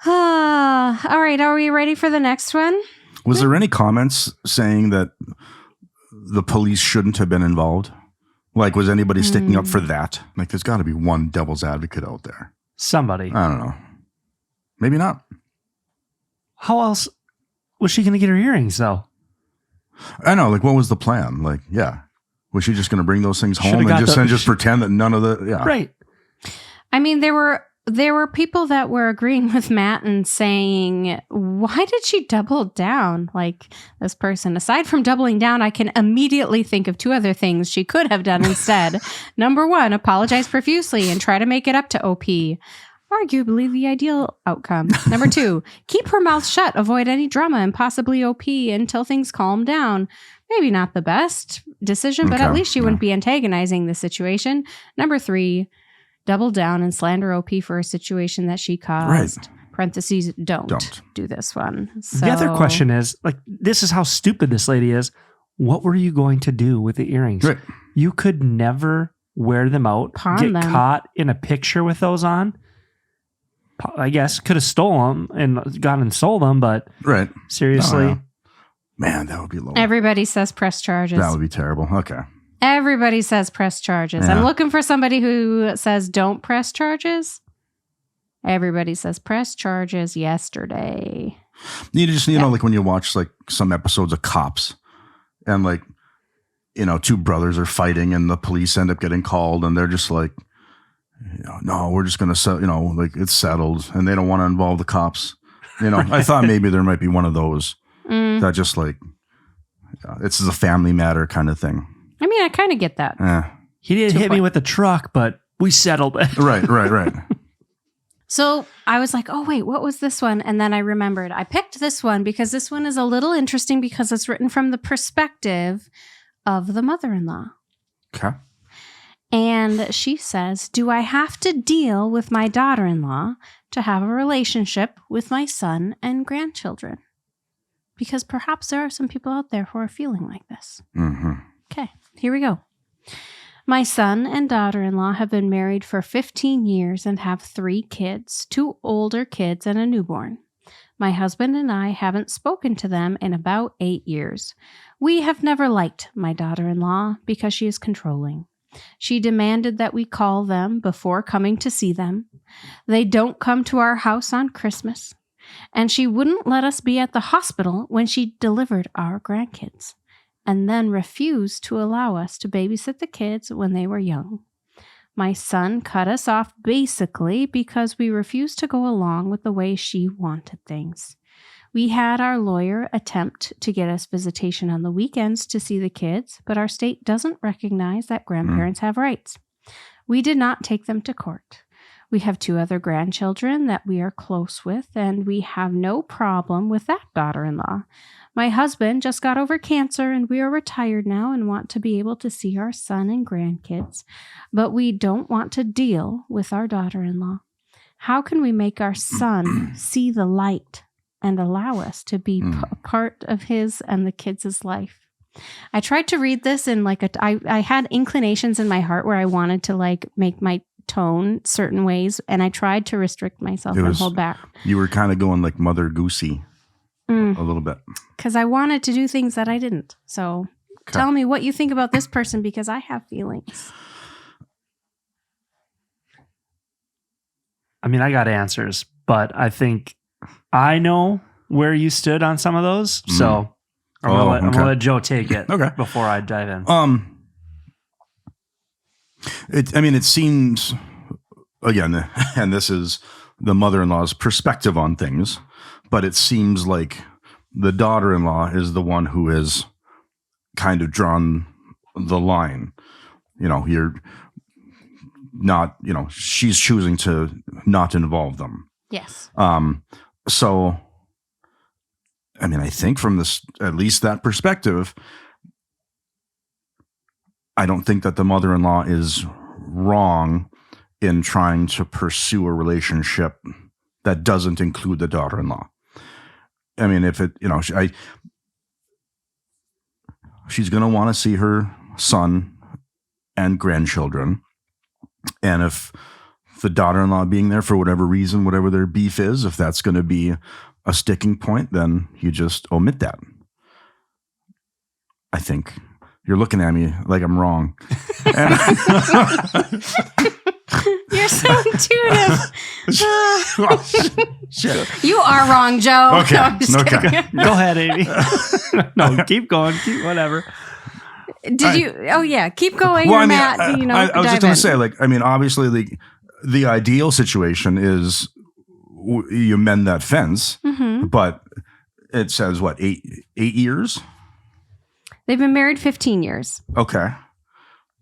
A: All right, are we ready for the next one?
B: Was there any comments saying that the police shouldn't have been involved? Like, was anybody sticking up for that? Like, there's got to be one devil's advocate out there.
C: Somebody.
B: I don't know. Maybe not.
C: How else was she going to get her earrings, though?
B: I know. Like, what was the plan? Like, yeah. Was she just going to bring those things home and just pretend that none of the... Yeah.
C: Right.
A: I mean, there were people that were agreeing with Matt and saying, why did she double down? Like, this person, aside from doubling down, I can immediately think of two other things she could have done instead. Number one, apologize profusely and try to make it up to OP. Arguably the ideal outcome. Number two, keep her mouth shut, avoid any drama, and possibly OP until things calm down. Maybe not the best decision, but at least she wouldn't be antagonizing the situation. Number three, double down and slander OP for a situation that she caused.
B: Right.
A: Parentheses, don't do this one. So,
C: the other question is, like, this is how stupid this lady is. What were you going to do with the earrings?
B: Right.
C: You could never wear them out, get caught in a picture with those on. I guess could have stolen them and gone and sold them, but seriously.
B: Oh, yeah. Man, that would be low.
A: Everybody says press charges.
B: That would be terrible. Okay.
A: Everybody says press charges.
B: Yeah.
A: I'm looking for somebody who says don't press charges. Everybody says press charges yesterday.
B: You just, you know, like when you watch like some episodes of Cops and like, two brothers are fighting and the police end up getting called and they're just like, no, we're just going to like it's settled, and they don't want to involve the cops. I thought maybe there might be one of those that just like, this is a family matter kind of thing.
A: I mean, I kind of get that.
C: He didn't hit me with the truck, but we settled it.
B: Right.
A: So I was like, oh, wait, what was this one? And then I remembered I picked this one because this one is a little interesting because it's written from the perspective of the mother-in-law.
B: Okay.
A: And she says, do I have to deal with my daughter-in-law to have a relationship with my son and grandchildren? Because perhaps there are some people out there who are feeling like this.
B: Mm-hmm.
A: Okay, here we go. My son and daughter-in-law have been married for 15 years and have 3 kids, 2 older kids and a newborn. My husband and I haven't spoken to them in about 8 years. We have never liked my daughter-in-law because she is controlling. She demanded that we call them before coming to see them. They don't come to our house on Christmas. And she wouldn't let us be at the hospital when she delivered our grandkids, and then refused to allow us to babysit the kids when they were young. My son cut us off basically because we refused to go along with the way she wanted things. We had our lawyer attempt to get us visitation on the weekends to see the kids, but our state doesn't recognize that grandparents have rights. We did not take them to court. We have 2 other grandchildren that we are close with, and we have no problem with that daughter-in-law. My husband just got over cancer, and we are retired now and want to be able to see our son and grandkids, but we don't want to deal with our daughter-in-law. How can we make our son see the light and allow us to be a part of his and the kids' life? I tried to read this in I had inclinations in my heart where I wanted to like make my tone certain ways, and I tried to restrict myself and hold back.
B: You were kind of going like Mother Goosey a little bit.
A: Because I wanted to do things that I didn't. So tell me what you think about this person, because I have feelings.
C: I mean, I got answers, but I think I know where you stood on some of those. So I'm gonna let Joe take it before I dive in.
B: It seems, again, and this is the mother-in-law's perspective on things, but it seems like the daughter-in-law is the one who has kind of drawn the line. You're not, she's choosing to not involve them.
A: Yes.
B: So, I think from this, at least that perspective, I don't think that the mother-in-law is wrong in trying to pursue a relationship that doesn't include the daughter-in-law. If it, she's going to want to see her son and grandchildren. And if the daughter-in-law being there for whatever reason, whatever their beef is, if that's going to be a sticking point, then you just omit that. I think. You're looking at me like I'm wrong.
A: You're so intuitive. Shit. You are wrong, Joe.
B: Okay.
C: Go ahead, Amy. No, keep going. Keep whatever.
A: Did you? Oh, yeah. Keep going.
B: Well,
A: Matt,
B: I was just going to say, obviously, the ideal situation is you mend that fence, but it says, what, 8 years?
A: They've been married 15 years.
B: Okay.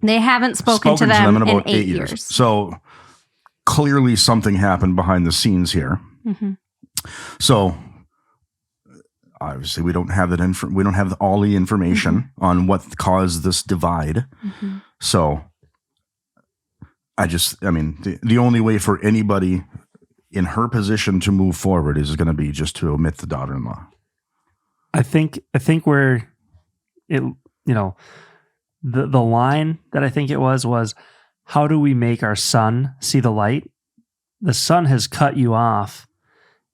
A: They haven't spoken to them in about 8 years.
B: So clearly something happened behind the scenes here. Mm-hmm. So obviously we don't have that. We don't have all the information on what caused this divide. Mm-hmm. So the only way for anybody in her position to move forward is going to be just to omit the daughter-in-law.
C: I think where it, the line that I think it was, how do we make our son see the light? The son has cut you off,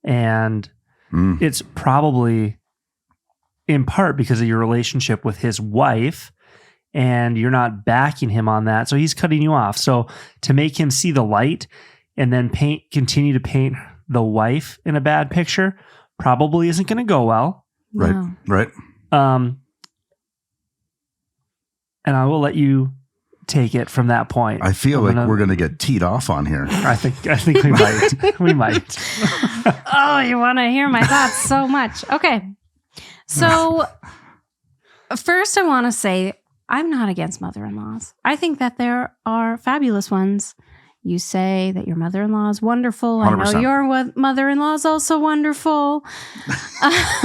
C: and it's probably in part because of your relationship with his wife, and you're not backing him on that. So he's cutting you off. So to make him see the light and then continue to paint the wife in a bad picture probably isn't going to go well.
B: Right.
A: No.
B: Right.
C: and I will let you take it from that point.
B: I feel like we're going to get teed off on here.
C: I think we might. We might.
A: Oh, you want to hear my thoughts so much. Okay. So first I want to say I'm not against mother-in-laws. I think that there are fabulous ones. You say that your mother-in-law is wonderful. 100%. I know your mother-in-law is also wonderful.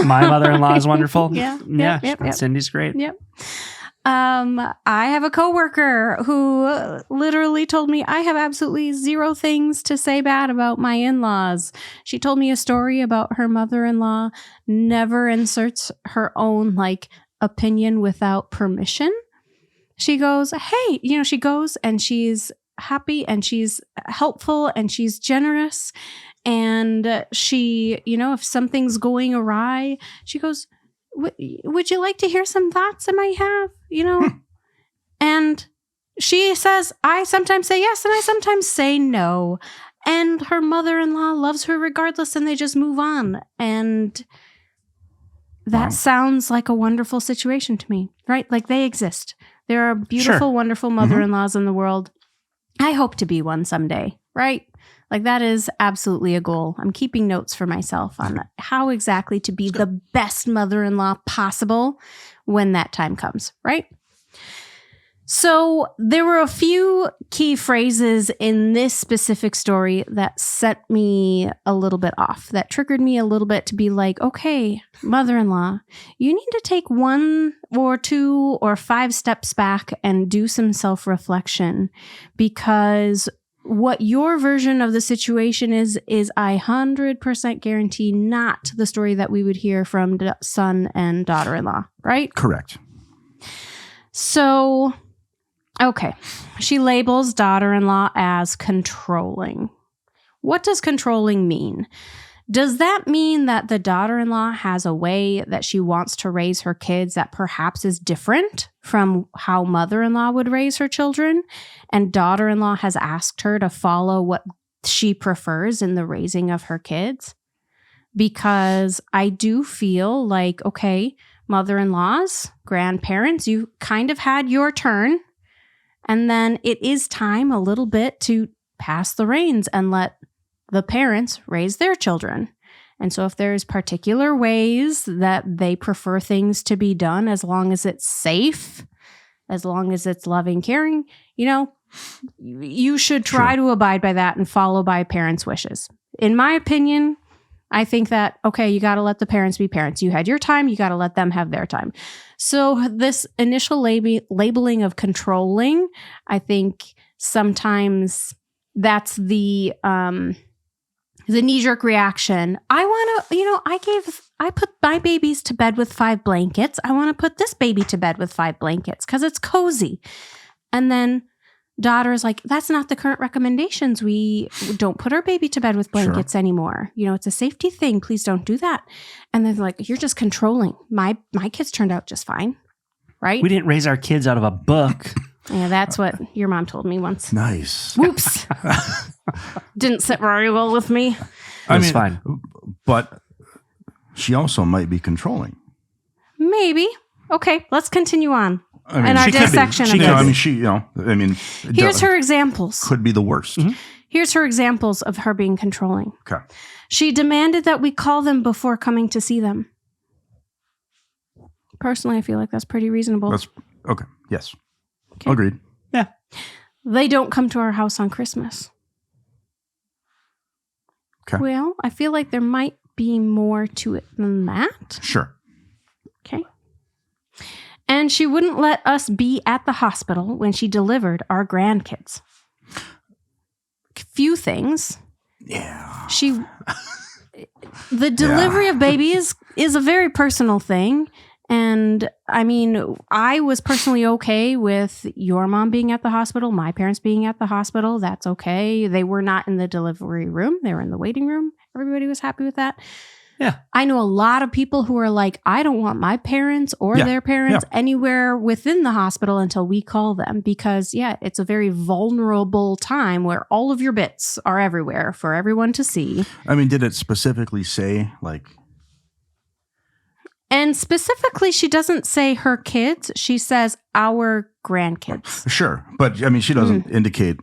C: My mother-in-law is wonderful.
A: Yeah.
C: Yep. Cindy's great.
A: Yep. I have a coworker who literally told me I have absolutely zero things to say bad about my in-laws. She told me a story about her mother-in-law never inserts her own opinion without permission. She goes, hey, she goes and she's happy and she's helpful and she's generous. And she, if something's going awry, she goes, would you like to hear some thoughts I might have? And she says, I sometimes say yes and I sometimes say no. And her mother-in-law loves her regardless and they just move on. And that sounds like a wonderful situation to me, right? Like they exist. There are beautiful, wonderful mother-in-laws in the world. I hope to be one someday, right? Like that is absolutely a goal. I'm keeping notes for myself on how exactly to be the best mother-in-law possible when that time comes, right? So there were a few key phrases in this specific story that set me a little bit off, that triggered me a little bit to be like, okay, mother-in-law, you need to take 1 or 2 or 5 steps back and do some self-reflection, because what your version of the situation is I 100% guarantee not the story that we would hear from son and daughter-in-law, right?
B: Correct.
A: So, okay. She labels daughter-in-law as controlling. What does controlling mean? Does that mean that the daughter-in-law has a way that she wants to raise her kids that perhaps is different from how mother-in-law would raise her children? And daughter-in-law has asked her to follow what she prefers in the raising of her kids? Because I do feel like, okay, mother-in-laws, grandparents, you kind of had your turn. And then it is time a little bit to pass the reins and let the parents raise their children. And so if there's particular ways that they prefer things to be done, as long as it's safe, as long as it's loving, caring, you should try to abide by that and follow by parents' wishes. In my opinion, I think that, okay, you got to let the parents be parents. You had your time, you got to let them have their time. So this initial labeling of controlling, I think sometimes that's the knee-jerk reaction. I want to, I put my babies to bed with 5 blankets. I want to put this baby to bed with 5 blankets because it's cozy. And then daughter is like, that's not the current recommendations. We don't put our baby to bed with blankets anymore. It's a safety thing. Please don't do that. And then like, you're just controlling. My kids turned out just fine. Right?
C: We didn't raise our kids out of a book.
A: Yeah, that's what your mom told me once.
B: Nice.
A: Whoops. Didn't sit very well with me.
C: It's fine.
B: But she also might be controlling.
A: Maybe. Okay, let's continue on.
B: And
A: our dissection of it. Here's her examples.
B: Could be the worst.
C: Mm-hmm.
A: Here's her examples of her being controlling.
B: Okay.
A: She demanded that we call them before coming to see them. Personally, I feel like that's pretty reasonable.
B: That's okay. Yes.
A: Okay.
B: Agreed.
C: Yeah.
A: They don't come to our house on Christmas.
B: Okay.
A: Well, I feel like there might be more to it than that.
B: Sure.
A: Okay. And she wouldn't let us be at the hospital when she delivered our grandkids. Few things.
B: Yeah.
A: The delivery of babies is a very personal thing. And I mean, I was personally okay with your mom being at the hospital, my parents being at the hospital. That's okay. They were not in the delivery room. They were in the waiting room. Everybody was happy with that.
C: Yeah.
A: I know a lot of people who are like, I don't want my parents or their parents anywhere within the hospital until we call them because, it's a very vulnerable time where all of your bits are everywhere for everyone to see.
B: I mean, did it specifically say like
A: And specifically, she doesn't say her kids. She says our grandkids.
B: Sure. But I mean, she doesn't indicate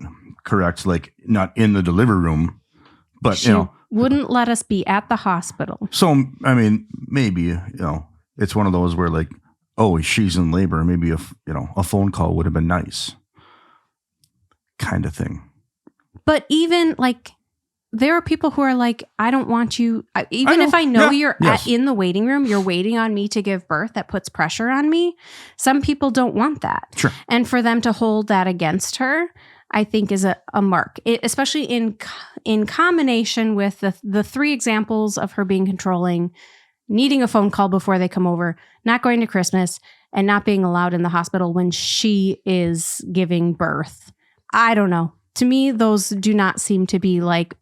B: correct, like not in the delivery room, but
A: She wouldn't let us be at the hospital.
B: So, I mean, maybe, it's one of those where like, oh, she's in labor. Maybe a phone call would have been nice kind of thing.
A: But even like, there are people who are like, I don't want you, even if I know you're in the waiting room, you're waiting on me to give birth, that puts pressure on me. Some people don't want that.
B: Sure.
A: And for them to hold that against her, I think is a mark, especially in combination with the three examples of her being controlling, needing a phone call before they come over, not going to Christmas, and not being allowed in the hospital when she is giving birth. I don't know. To me, those do not seem to be like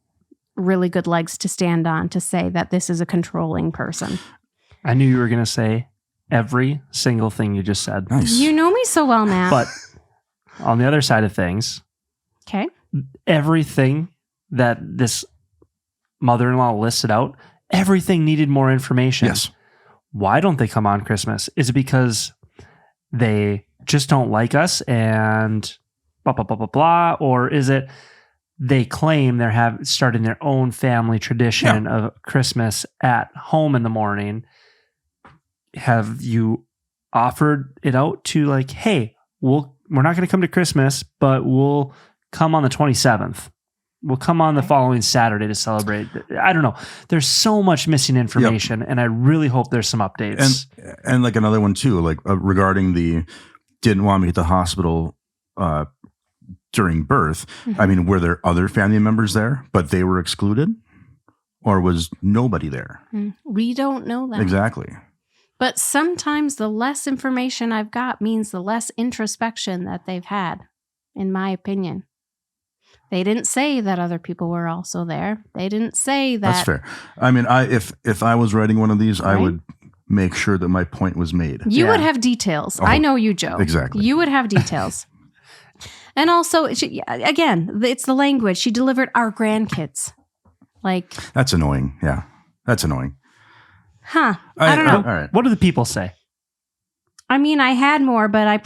A: really good legs to stand on to say that this is a controlling person.
C: I knew you were going to say every single thing you just said.
B: Nice.
A: You know me so well, Matt.
C: But on the other side of things,
A: okay,
C: everything that this mother-in-law listed out, everything needed more information.
B: Yes.
C: Why don't they come on Christmas? Is it because they just don't like us and blah, blah, blah, blah, blah? Or is it they claim they're starting their own family tradition of Christmas at home in the morning? Have you offered it out to like, hey, we're not going to come to Christmas, but we'll come on the 27th. We'll come on the following Saturday to celebrate. I don't know. There's so much missing information, and I really hope there's some updates.
B: And like another one too, like regarding the didn't want me at the hospital during birth. I mean, were there other family members there, but they were excluded? Or was nobody there?
A: We don't know that.
B: Exactly.
A: But sometimes the less information I've got means the less introspection that they've had, in my opinion. They didn't say that other people were also there. They didn't say that.
B: That's fair. I mean, if I was writing one of these, I would make sure that my point was made.
A: You would have details. I know you, Joe.
B: Exactly.
A: You would have details. And also, again, it's the language. She delivered our grandkids. Like,
B: that's annoying. Yeah, that's annoying.
A: Huh. I don't know.
B: All right.
C: What do the people say?
A: I mean, I had more, but I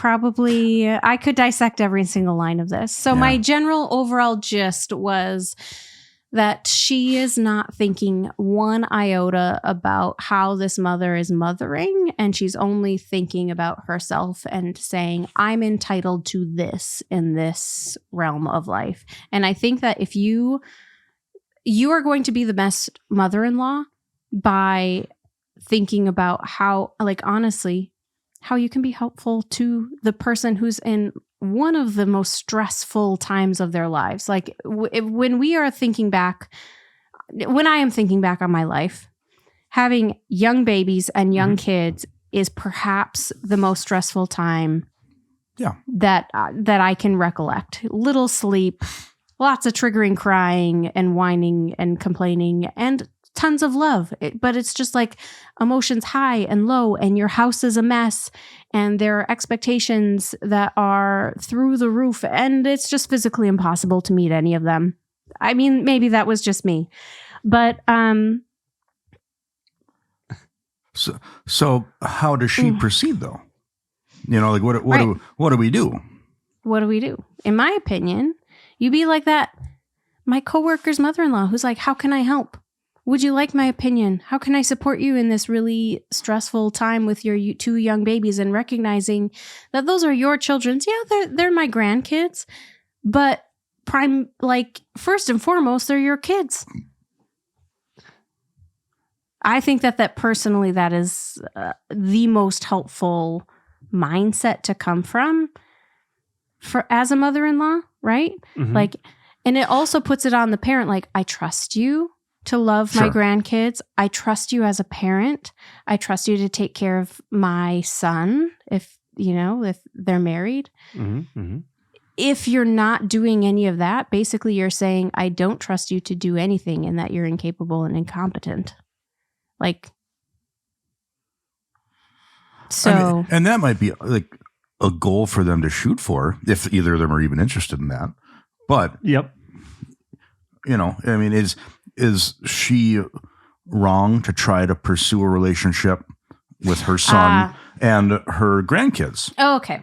A: could dissect every single line of this. So my general overall gist was that she is not thinking one iota about how this mother is mothering, and she's only thinking about herself and saying, I'm entitled to this in this realm of life. And I think that if you are going to be the best mother-in-law by thinking about how, like, honestly, how you can be helpful to the person who's in one of the most stressful times of their lives. Like when I am thinking back on my life, having young babies and young kids is perhaps the most stressful time that I can recollect. Little sleep, lots of triggering crying and whining and complaining, and tons of love. But it's just like emotions high and low, and your house is a mess, and there are expectations that are through the roof, and it's just physically impossible to meet any of them. I mean, maybe that was just me, but
B: So how does she proceed though? You know, like what do we do?
A: What do we do? In my opinion, you be like that my coworker's mother-in-law who's like, how can I help? Would you like my opinion? How can I support you in this really stressful time with your two young babies, and recognizing that those are your children's? Yeah, they're my grandkids, but first and foremost, they're your kids. I think that personally, that is the most helpful mindset to come from as a mother-in-law, right? Mm-hmm. Like, and it also puts it on the parent. Like, I trust you to love my grandkids. I trust you as a parent. I trust you to take care of my son if they're married. Mm-hmm. Mm-hmm. If you're not doing any of that, basically you're saying, I don't trust you to do anything, and that you're incapable and incompetent. Like, so.
B: I mean, and that might be like a goal for them to shoot for, if either of them are even interested in that. But, I mean, is she wrong to try to pursue a relationship with her son and her grandkids.
A: Oh, okay.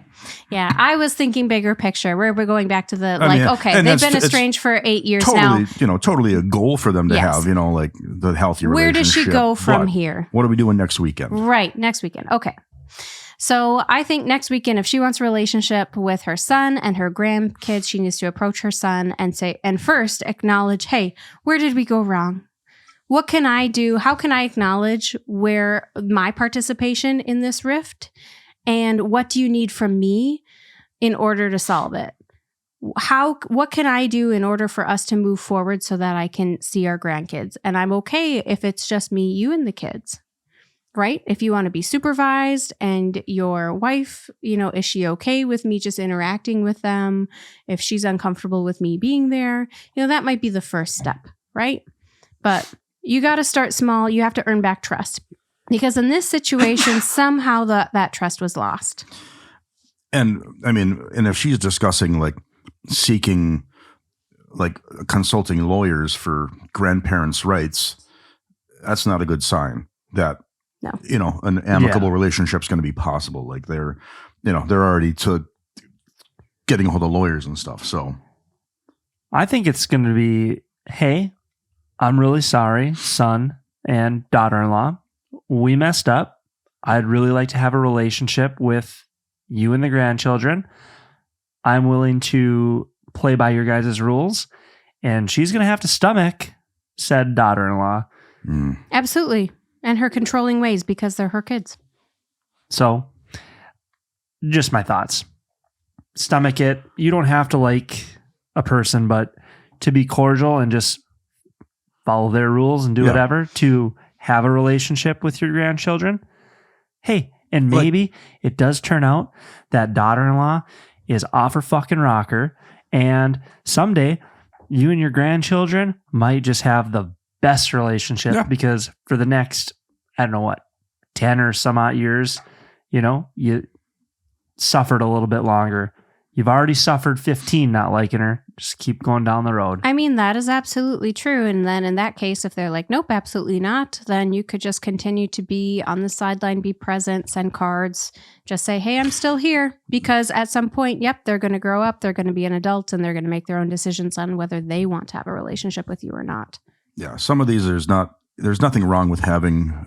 A: Yeah, I was thinking bigger picture. We're going back to the
B: and
A: they've been estranged for 8 years
B: totally,
A: now.
B: Totally a goal for them to have, like the healthy relationship.
A: Where does she go from here?
B: What are we doing next weekend?
A: Right, next weekend. Okay. So I think next weekend, if she wants a relationship with her son and her grandkids, she needs to approach her son and first acknowledge, hey, where did we go wrong? What can I do? How can I acknowledge where my participation in this rift? And what do you need from me in order to solve it? What can I do in order for us to move forward so that I can see our grandkids? And I'm okay if it's just me, you, and the kids, right? If you want to be supervised and your wife, is she okay with me just interacting with them? If she's uncomfortable with me being there, that might be the first step, right? But you got to start small. You have to earn back trust. Because in this situation, somehow that trust was lost.
B: And if she's discussing seeking, consulting lawyers for grandparents' rights, that's not a good sign that, an amicable relationship's going to be possible. They're already getting a hold of lawyers and stuff. So
C: I think it's going to be, hey, I'm really sorry, son and daughter-in-law. We messed up. I'd really like to have a relationship with you and the grandchildren. I'm willing to play by your guys' rules. And she's going to have to stomach said daughter-in-law.
A: Absolutely. And her controlling ways because they're her kids.
C: So, just my thoughts. Stomach it. You don't have to like a person, but to be cordial and just follow their rules and do whatever to have a relationship with your grandchildren. Hey, and maybe it does turn out that daughter-in-law is off her fucking rocker, and someday you and your grandchildren might just have the best relationship because for the next, 10 or some odd years, you suffered a little bit longer. You've already suffered 15 not liking her. Just keep going down the road.
A: That is absolutely true. And then in that case, if they're like, nope, absolutely not, then you could just continue to be on the sideline, be present, send cards, just say, hey, I'm still here. Because at some point, they're going to grow up, they're going to be an adult, and they're going to make their own decisions on whether they want to have a relationship with you or not.
B: Yeah, some of these, there's nothing wrong with having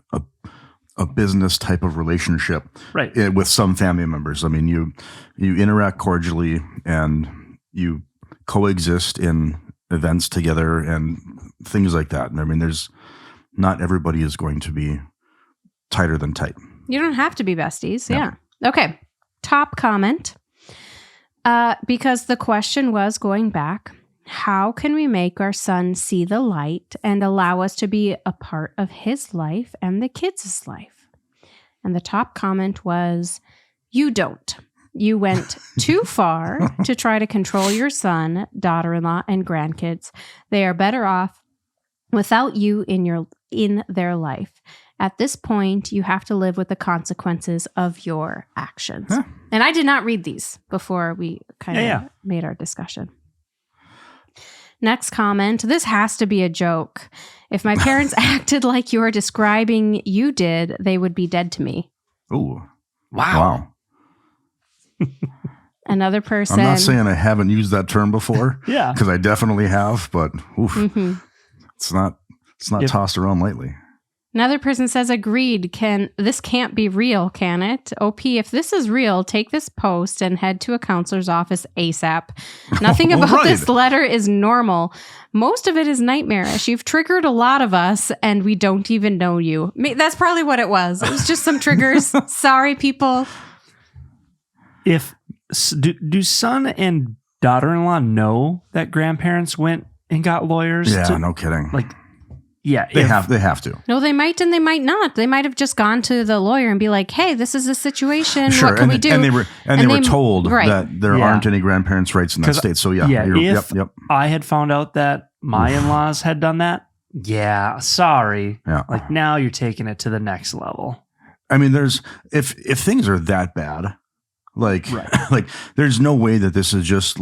B: a business type of relationship with some family members. You interact cordially and you coexist in events together and things like that. And not everybody is going to be tighter than tight.
A: You don't have to be besties. Yeah. Okay. Top comment. Because the question was going back, how can we make our son see the light and allow us to be a part of his life and the kids' life? And the top comment was, you don't. You went too far to try to control your son, daughter-in-law, and grandkids. They are better off without you in their life. At this point, you have to live with the consequences of your actions. Huh. And I did not read these before we kind of made our discussion. Next comment. This has to be a joke. If my parents acted like you are describing you did, they would be dead to me.
B: Ooh. Wow.
A: Another person.
B: I'm not saying I haven't used that term before.
C: Yeah.
B: Because I definitely have, but it's not tossed around lightly.
A: Another person says, agreed. This can't be real, can it? OP, if this is real, take this post and head to a counselor's office ASAP. Nothing about this letter is normal. Most of it is nightmarish. You've triggered a lot of us and we don't even know you. That's probably what it was. It was just some triggers. Sorry, people.
C: Do son and daughter-in-law know that grandparents went and got lawyers?
B: Yeah, no kidding.
C: Yeah,
B: they have to.
A: No, they might and they might not. They might have just gone to the lawyer and be like, "Hey, this is a situation.
B: Sure.
A: What can we do?"
B: And they were told that there aren't any grandparents' rights in that state. So
C: if I had found out that my in-laws had done that, sorry.
B: Yeah.
C: Now you're taking it to the next level.
B: There's if things are that bad, there's no way that this is just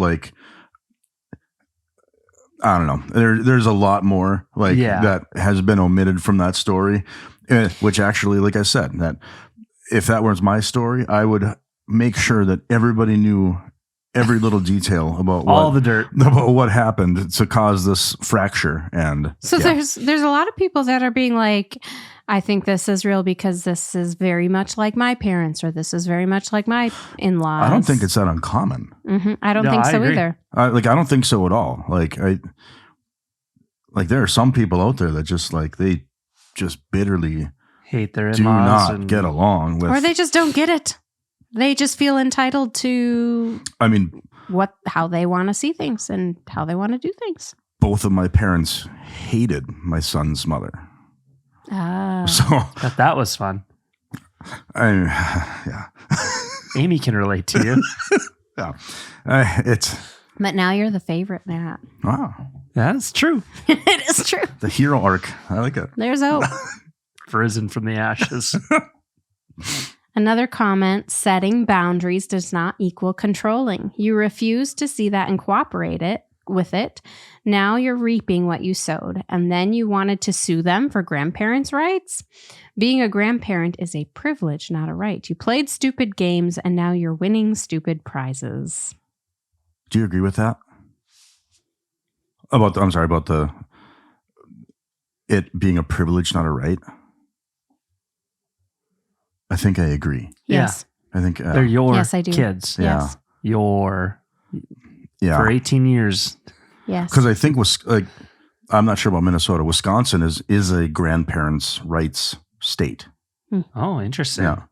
B: I don't know. There's a lot more that has been omitted from that story, which actually, like I said, that if that was my story, I would make sure that everybody knew every little detail about
C: All the dirt.
B: about what happened to cause this fracture. And
A: So there's a lot of people that are being like, I think this is real because this is very much like my parents, or this is very much like my in-laws.
B: I don't think it's that uncommon.
A: I don't
C: No,
A: think
C: I
A: so
C: agree.
A: either.
B: I don't think so at all. Like there are some people out there that just like, they just bitterly
C: Hate their in-laws.
B: do not
C: and
B: get along with.
A: Or they just don't get it. They just feel entitled to
B: I mean,
A: how they want to see things and how they want to do things.
B: both of my parents hated my son's mother. So
C: that was fun.
B: yeah.
C: Amy can relate to you.
B: Yeah. It's
A: But now you're the favorite, Matt.
B: wow.
C: That's true.
A: It is true.
B: The hero arc. I like it.
A: There's hope.
C: Risen from the ashes.
A: Another comment, setting boundaries does not equal controlling. You refuse to see that and cooperate with it. Now you're reaping what you sowed. And then you wanted to sue them for grandparents' rights? Being a grandparent is a privilege, not a right. You played stupid games and now you're winning stupid prizes.
B: Do you agree with that? About it being a privilege, not a right. I think I agree.
A: Yes.
B: I think
C: They're your
A: Yes, I do.
C: kids.
B: Yeah.
A: Yes.
C: For
B: yeah.
C: 18 years.
A: Yes.
B: Because I think I'm not sure about Minnesota. Wisconsin is a grandparents' rights state.
C: Oh, interesting.
B: Yeah.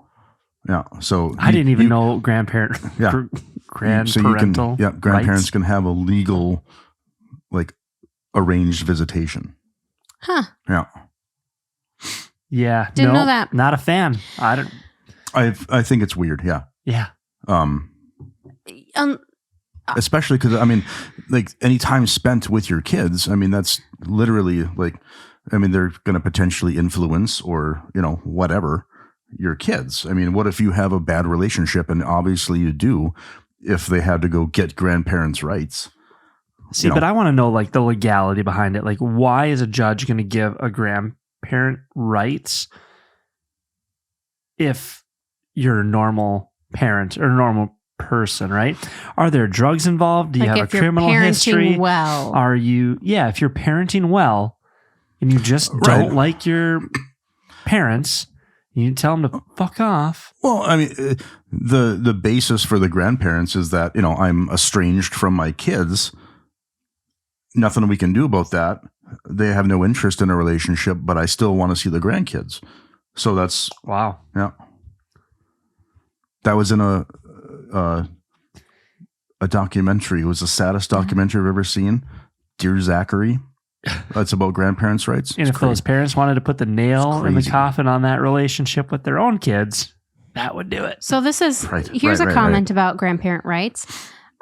B: Yeah. So
C: I didn't even know grandparent.
B: Yeah.
C: Grandparental.
B: grandparents
C: rights.
B: can have a legal, like, arranged visitation.
A: Huh.
B: Yeah.
C: Yeah.
A: Didn't
C: no,
A: know that.
C: Not a fan.
B: I think it's weird. Yeah.
C: Yeah.
B: Especially because, I mean, like, any time spent with your kids, I mean, that's literally like, I mean, they're going to potentially influence or, whatever, your kids. I mean, what if you have a bad relationship? And obviously you do, if they had to go get grandparents' rights.
C: See, but I want to know, like, the legality behind it. Like, why is a judge going to give a grandparent rights if you're a normal parent or a normal person, right? Are there drugs involved? Do you
A: Like
C: have a
A: if you're
C: criminal
A: parenting
C: history?
A: well.
C: Are you, if you're parenting well and you just
B: Right.
C: don't like your parents, you tell them to fuck off.
B: Well, I mean, the basis for the grandparents is that, I'm estranged from my kids. Nothing we can do about that. They have no interest in a relationship, but I still want to see the grandkids. So that's,
C: Wow.
B: yeah. That was in a documentary. It was the saddest documentary I've ever seen. Dear Zachary. That's about grandparents' rights.
C: And if those parents wanted to put the nail in the
B: crazy.
C: coffin on that relationship with their own kids, that would do it.
A: So this is, here's a comment about grandparent rights.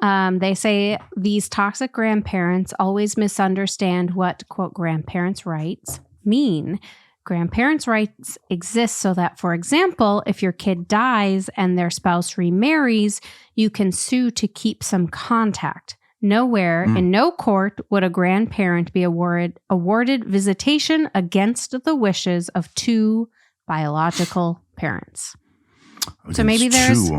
A: They say these toxic grandparents always misunderstand what, quote, grandparents' rights mean. Grandparents' rights exist so that, for example, if your kid dies and their spouse remarries, you can sue to keep some contact. Nowhere in no court would a grandparent be awarded visitation against the wishes of two biological parents. So maybe there's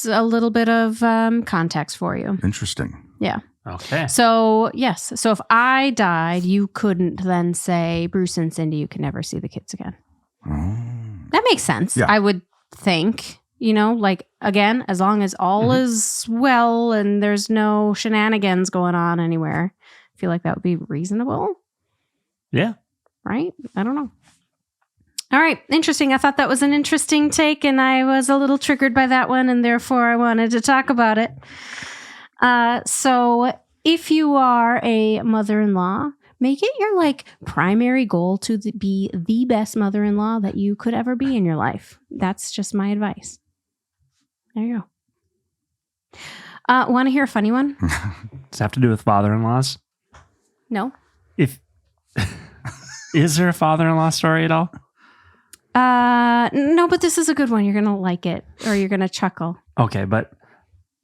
A: a little bit of context for you.
B: Interesting.
A: Yeah.
C: Okay.
A: So, yes. So if I died, you couldn't then say, Bruce and Cindy, you can never see the kids again. That makes sense.
B: Yeah.
A: I would think, like, again, as long as all is well and there's no shenanigans going on anywhere, I feel like that would be reasonable.
C: Yeah.
A: Right? I don't know. All right. Interesting. I thought that was an interesting take, and I was a little triggered by that one, and therefore I wanted to talk about it. So if you are a mother-in-law, make it your primary goal to be the best mother-in-law that you could ever be in your life. That's just my advice. There you go. Want to hear a funny one?
C: Does it have to do with father-in-laws?
A: No.
C: Is there a father-in-law story at all?
A: No, but this is a good one. You're going to like it, or you're going to chuckle.
C: Okay, but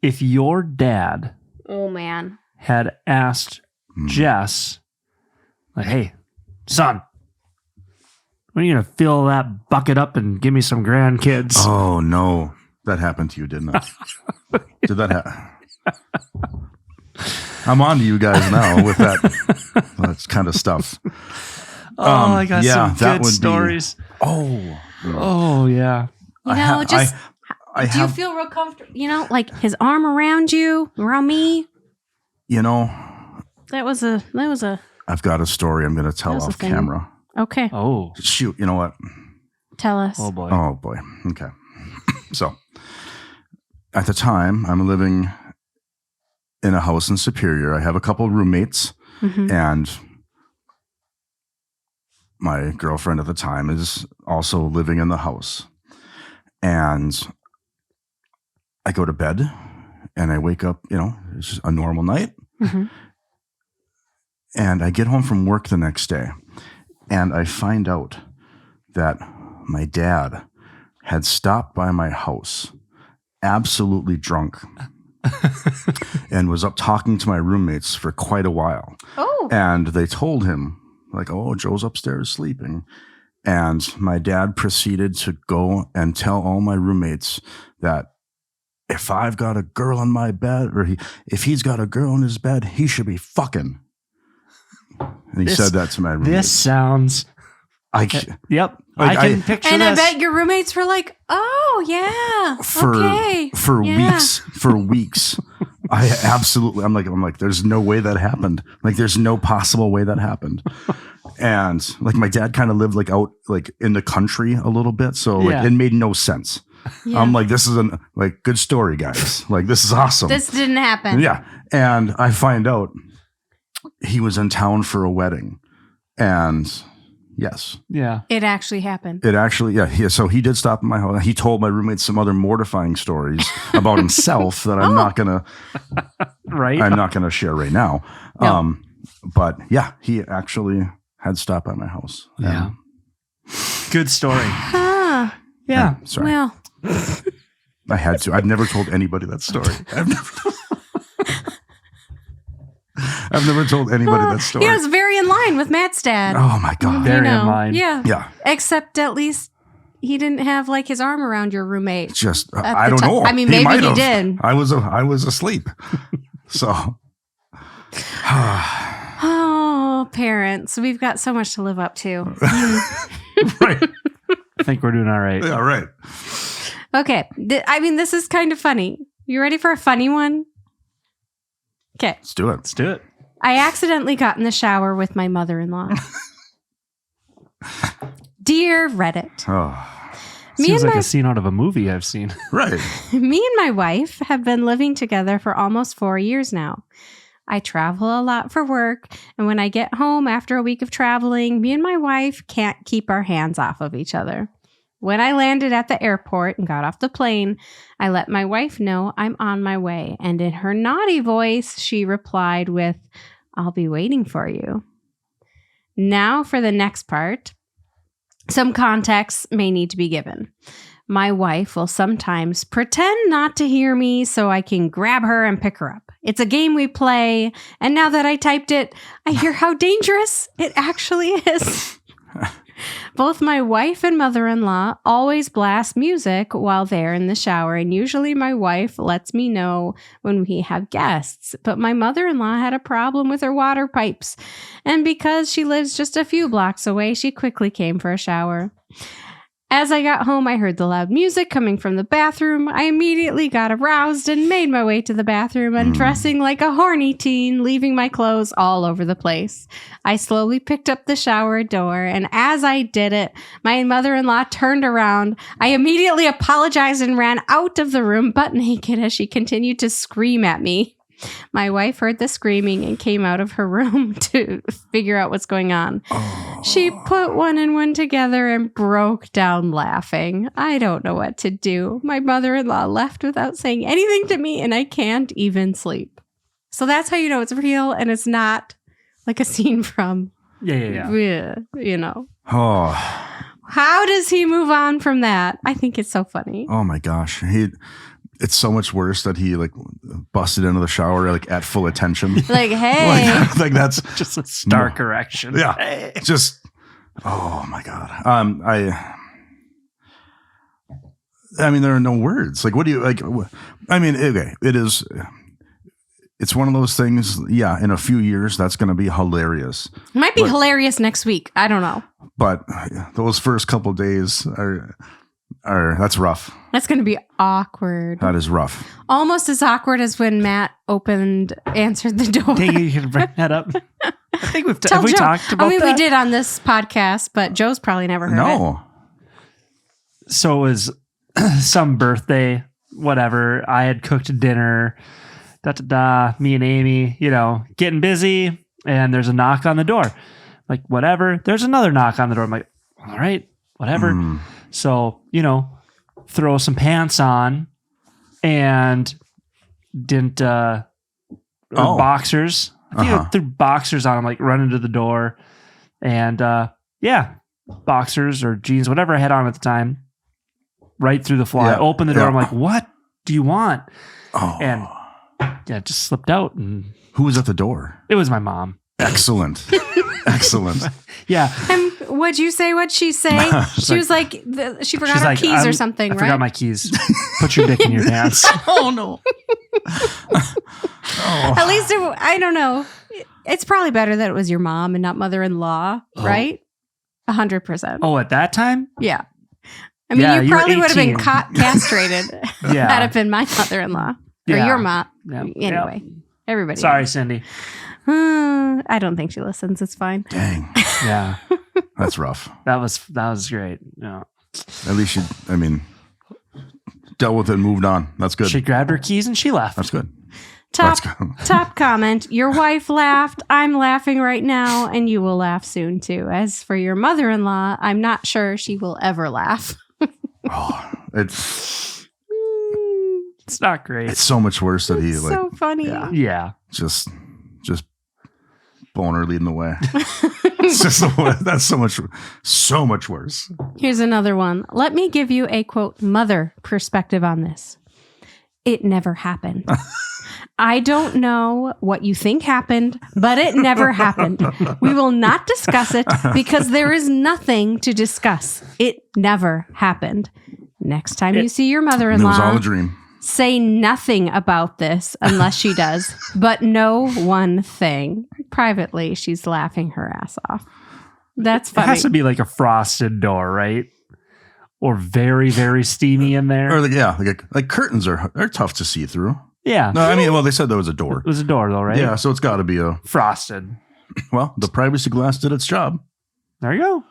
C: if your dad
A: Oh, man.
C: had asked Jess, like, hey, son, When are you going to fill that bucket up and give me some grandkids?
B: Oh, no. That happened to you, didn't it? Did that happen? I'm on to you guys now with that kind of stuff.
C: I got some
B: that
C: good stories. Oh, yeah.
A: You know, do you feel real comfortable? You know, like his arm around you, around me.
B: You know,
A: that was a.
B: I've got a story I'm going to tell off camera.
A: Okay.
C: Oh,
B: shoot. You know what?
A: Tell us.
C: Oh boy.
B: Oh boy. Okay. So, at the time, I'm living in a house in Superior. I have a couple of roommates, and my girlfriend at the time is also living in the house. And I go to bed and I wake up, it's just a normal night. And I get home from work the next day and I find out that my dad had stopped by my house absolutely drunk and was up talking to my roommates for quite a while.
A: Oh.
B: And they told him, like, oh, Joe's upstairs sleeping. And my dad proceeded to go and tell all my roommates that if I've got a girl in my bed, or if he's got a girl in his bed, he should be fucking. And he said that to my roommates.
C: This sounds... Yep. I can picture
A: and
C: this.
A: I bet your roommates were like, oh, yeah.
B: For weeks. I'm like, there's no way that happened. Like, there's no possible way that happened. And like, my dad kind of lived like out like in the country a little bit. So like, it made no sense. Yeah. I'm like, this is good story, guys. Like, this is awesome.
A: This didn't happen.
B: Yeah. And I find out he was in town for a wedding. And yes.
A: Yeah. It actually happened.
B: So he did stop in my house. He told my roommates some other mortifying stories about himself that I'm not gonna share right now. No. But yeah, he actually had stopped by my house.
C: Yeah. Good story.
A: Yeah.
B: Sorry.
A: Well,
B: I had to. I've never told anybody that story. I've never told anybody that story.
A: Yeah, it was very in line with Matt's dad.
B: Oh my God.
C: Very in line.
A: Yeah.
B: Yeah.
A: Except at least he didn't have like his arm around your roommate.
B: Just, I don't know.
A: I mean, maybe he did.
B: I was asleep. So.
A: Oh, parents. We've got so much to live up to.
B: Right.
C: I think we're doing all right.
B: Yeah, right.
A: Okay. This is kind of funny. You ready for a funny one? Okay.
B: Let's do it.
A: I accidentally got in the shower with my mother-in-law. Dear Reddit.
B: Oh.
C: Seems like a scene out of a movie I've seen.
B: Right.
A: Me and my wife have been living together for almost 4 years now. I travel a lot for work, and when I get home after a week of traveling, me and my wife can't keep our hands off of each other. When I landed at the airport and got off the plane, I let my wife know I'm on my way. And in her naughty voice, she replied with, I'll be waiting for you. Now for the next part. Some context may need to be given. My wife will sometimes pretend not to hear me so I can grab her and pick her up. It's a game we play. And now that I typed it, I hear how dangerous it actually is. Both my wife and mother-in-law always blast music while they're in the shower, and usually my wife lets me know when we have guests. But my mother-in-law had a problem with her water pipes, and because she lives just a few blocks away, she quickly came for a shower. As I got home, I heard the loud music coming from the bathroom. I immediately got aroused and made my way to the bathroom, undressing like a horny teen, leaving my clothes all over the place. I slowly picked up the shower door, and as I did it, my mother-in-law turned around. I immediately apologized and ran out of the room, butt naked, as she continued to scream at me. My wife heard the screaming and came out of her room to figure out what's going on. Oh. She put one and one together and broke down laughing. I don't know what to do. My mother-in-law left without saying anything to me, and I can't even sleep. So that's how you know it's real and it's not like a scene from...
C: Yeah.
A: You know.
B: Oh.
A: How does he move on from that? I think it's so funny.
B: Oh my gosh. It's so much worse that he like busted into the shower like at full attention.
A: Like, hey.
B: like that's
C: just a stark correction.
B: Yeah.
C: Hey.
B: Just Oh my God. I mean, there are no words. Like, what do you like? I mean, okay, it's one of those things. Yeah. In a few years, that's going to be hilarious.
A: It might be hilarious next week. I don't know.
B: But those first couple days that's rough.
A: That's going to be awkward.
B: That is rough.
A: Almost as awkward as when Matt answered the door.
C: Dang, you can bring that up. I think have
A: Tell
C: we
A: Joe.
C: talked about that?
A: We did on this podcast, but Joe's probably never heard it.
B: No.
C: So it was some birthday, whatever. I had cooked dinner, me and Amy, getting busy, and there's a knock on the door. Like, whatever. There's another knock on the door. I'm like, all right, whatever. So, throw some pants on and didn't, boxers. I think I threw boxers on. I'm like running to the door and, boxers or jeans, whatever I had on at the time, right through the fly.
B: Yeah.
C: Open the door. I'm like, what do you want?
B: Oh.
C: And it just slipped out. And
B: Who was at the door?
C: it was my mom.
B: Excellent. Excellent.
C: Yeah.
A: And what'd you say? What'd she say? She was like, she forgot
C: She's
A: her
C: like,
A: keys or something,
C: I
A: right?
C: forgot my keys. Put your dick in your pants.
B: Oh, no.
A: At least, I don't know. It's probably better that it was your mom and not mother-in-law, right? 100%.
C: Oh, at that time?
A: Yeah. I mean,
C: Yeah,
A: you
C: you were
A: probably would have been
C: 18.
A: castrated
C: Yeah.
A: had it been my mother-in-law or
C: Yeah.
A: your mom.
C: Yeah.
A: Anyway, everybody.
C: Sorry, Cindy.
A: I don't think she listens. It's fine.
B: Dang.
C: Yeah.
B: That's rough.
C: That was great. Yeah.
B: At least dealt with it and moved on. That's good.
C: She grabbed her keys and she left.
B: That's good.
A: Top comment. Your wife laughed. I'm laughing right now, and you will laugh soon too. As for your mother-in-law, I'm not sure she will ever laugh.
B: It's
C: not great.
B: It's so much worse that he
A: It's so funny.
C: Yeah.
B: just boner leading the way. It's just that's so much worse.
A: Here's another one. Let me give you a quote mother perspective on this. It never happened. I don't know what you think happened, but it never happened. We will not discuss it because there is nothing to discuss. It never happened. Next time you see your
B: It was all
A: mother-in-law,
B: a dream.
A: say nothing about this unless she does, but no one thing. Privately, she's laughing her ass off. That's
C: It
A: funny.
C: has to be like a frosted door, right? Or very, very steamy in there.
B: Or like curtains are tough to see through.
C: Yeah.
B: No, I mean, well, they said there was a door.
C: It was a door though, right?
B: Yeah, so it's got to be
C: Frosted.
B: the privacy glass did its job.
C: There you go.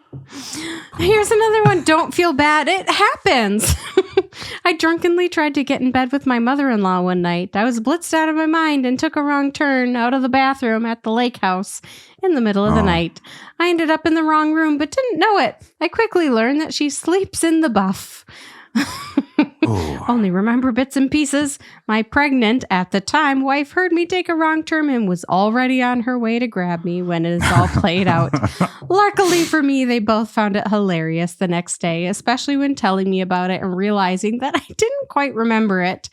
A: Here's another one. Don't feel bad. It happens. I drunkenly tried to get in bed with my mother-in-law one night. I was blitzed out of my mind and took a wrong turn out of the bathroom at the lake house in the middle of the night. I ended up in the wrong room, but didn't know it. I quickly learned that she sleeps in the buff. Only remember bits and pieces. My pregnant, at the time, wife heard me take a wrong turn and was already on her way to grab me when it is all played out. Luckily for me, they both found it hilarious the next day, especially when telling me about it and realizing that I didn't quite remember it.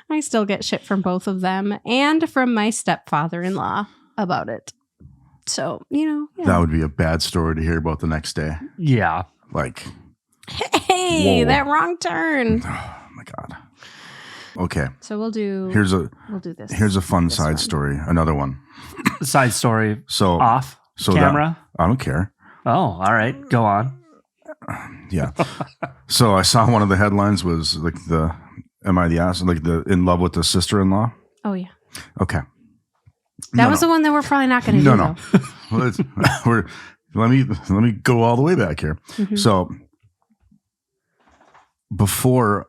A: I still get shit from both of them and from my stepfather-in-law about it. So, yeah.
B: That would be a bad story to hear about the next day.
C: Yeah.
B: Like,
A: hey,
B: whoa.
A: that wrong turn.
B: Oh my God. Okay.
A: So we'll do this.
B: Here's a fun
A: this
B: side
A: one.
B: story. Another one.
C: Side story
B: So
C: off
B: so
C: camera.
B: I don't care.
C: Oh, all right. Go on.
B: Yeah. So I saw one of the headlines was like am I the ass? Like in love with the sister-in-law?
A: Oh, yeah.
B: Okay.
A: That was the one that we're probably not going to do.
B: No. Well, let me go all the way back here.
A: Mm-hmm.
B: So before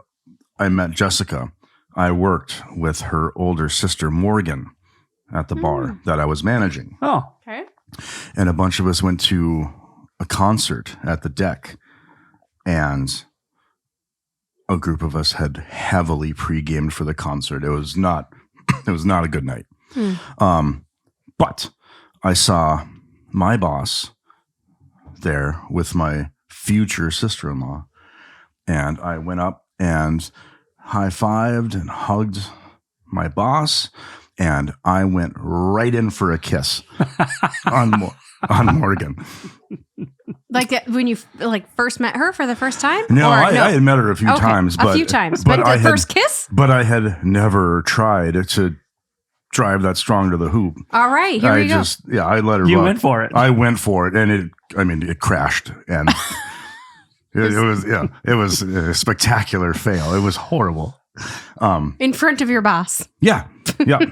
B: I met Jessica, I worked with her older sister Morgan at the bar that I was managing.
C: Oh.
A: Okay.
B: And a bunch of us went to a concert at the Deck, and a group of us had heavily pre-gamed for the concert. It was not a good night. But I saw my boss there with my future sister-in-law, and I went up and high-fived and hugged my boss, and I went right in for a kiss on on Morgan.
A: Like when you first met her for the first time?
B: No, I had met her a few times.
A: But the first kiss?
B: But I had never tried to drive that strong to the hoop.
A: All right, here we go.
B: I let her.
C: You went for it.
B: I went for it, and it crashed, and it was a spectacular fail. It was horrible.
A: In front of your boss.
B: Yeah.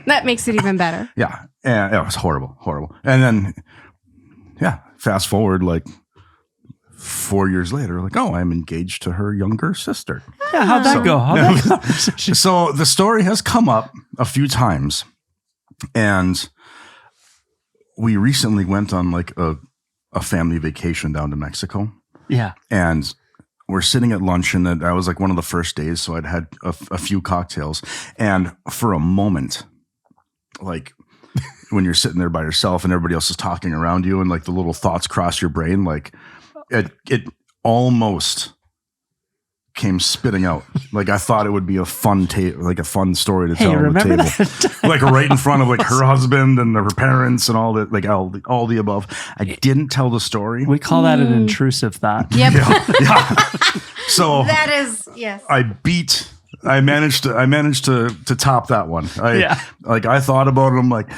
A: That makes it even better.
B: Yeah, and it was horrible. And then, fast forward like 4 years later, like, oh, I'm engaged to her younger sister.
C: Yeah, how'd that go?
B: So the story has come up a few times, and we recently went on like a family vacation down to Mexico.
C: Yeah.
B: And we're sitting at lunch, and that was like one of the first days. So I'd had a few cocktails, and for a moment, like when you're sitting there by yourself and everybody else is talking around you, and like the little thoughts cross your brain, like it almost came spitting out. Like I thought it would be a fun story to tell on the table, like right in front of like her husband and her parents and all that, like all the above. I didn't tell the story.
C: We call that an intrusive thought.
A: Yep.
B: Yeah. So
A: that is, yes.
B: I managed to top that one. I thought about it. I'm like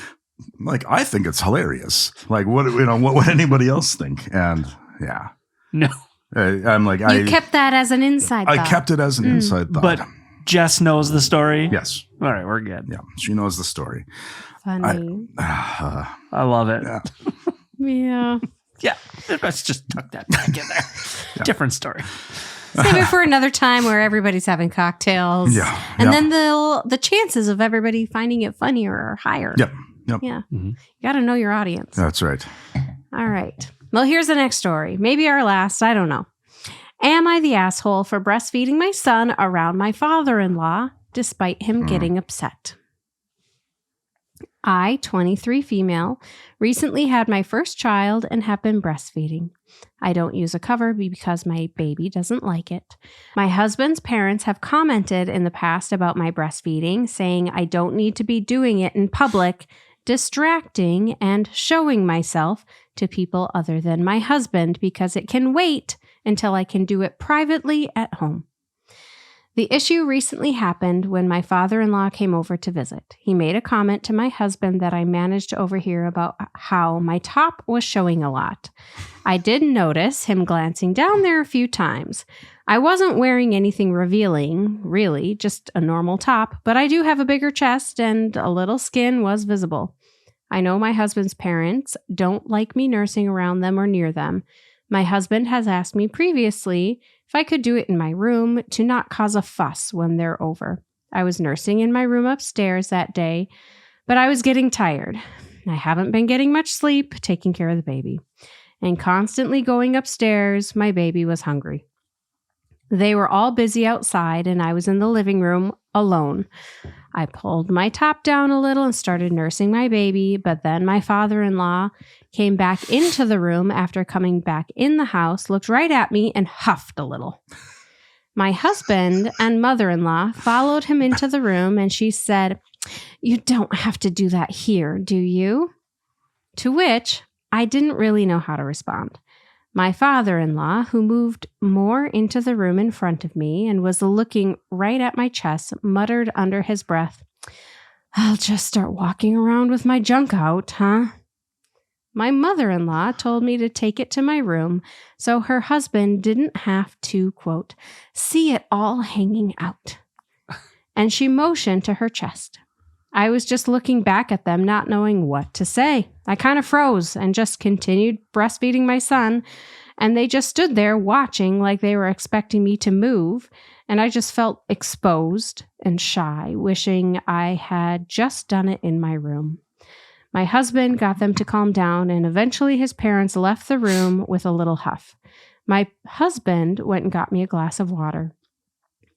B: I think it's hilarious. Like what would anybody else think? And yeah,
C: no.
B: I'm like,
A: you kept that as an inside thought.
B: I kept it as an inside thought.
C: But Jess knows the story?
B: Yes.
C: All right, we're good.
B: Yeah, she knows the story.
A: Funny.
C: I love it.
A: Yeah.
C: Yeah. Let's just tuck that back in there. Different story.
A: Save it for another time where everybody's having cocktails.
B: Yeah.
A: And then the chances of everybody finding it funnier are higher.
B: Yep.
A: Yeah.
C: Mm-hmm.
A: You got to know your audience.
B: That's right.
A: All right. Well, here's the next story. Maybe our last. I don't know. Am I the asshole for breastfeeding my son around my father-in-law despite him getting upset? I, 23 female, recently had my first child and have been breastfeeding. I don't use a cover because my baby doesn't like it. My husband's parents have commented in the past about my breastfeeding, saying I don't need to be doing it in public, distracting and showing myself to people other than my husband because it can wait until I can do it privately at home. The issue recently happened when my father-in-law came over to visit. He made a comment to my husband that I managed to overhear about how my top was showing a lot. I did notice him glancing down there a few times. I wasn't wearing anything revealing, really, just a normal top, but I do have a bigger chest and a little skin was visible. I know my husband's parents don't like me nursing around them or near them. My husband has asked me previously if I could do it in my room to not cause a fuss when they're over. I was nursing in my room upstairs that day, but I was getting tired. I haven't been getting much sleep, taking care of the baby, and constantly going upstairs. My baby was hungry. They were all busy outside, and I was in the living room alone. I pulled my top down a little and started nursing my baby, but then my father-in-law came back into the room after coming back in the house, looked right at me, and huffed a little. My husband and mother-in-law followed him into the room, and she said, "You don't have to do that here, do you?" To which I didn't really know how to respond. My father-in-law, who moved more into the room in front of me and was looking right at my chest, muttered under his breath, "I'll just start walking around with my junk out, huh?" My mother-in-law told me to take it to my room so her husband didn't have to, quote, "see it all hanging out." And she motioned to her chest. I was just looking back at them, not knowing what to say. I kind of froze and just continued breastfeeding my son, and they just stood there watching like they were expecting me to move, and I just felt exposed and shy, wishing I had just done it in my room. My husband got them to calm down, and eventually his parents left the room with a little huff. My husband went and got me a glass of water.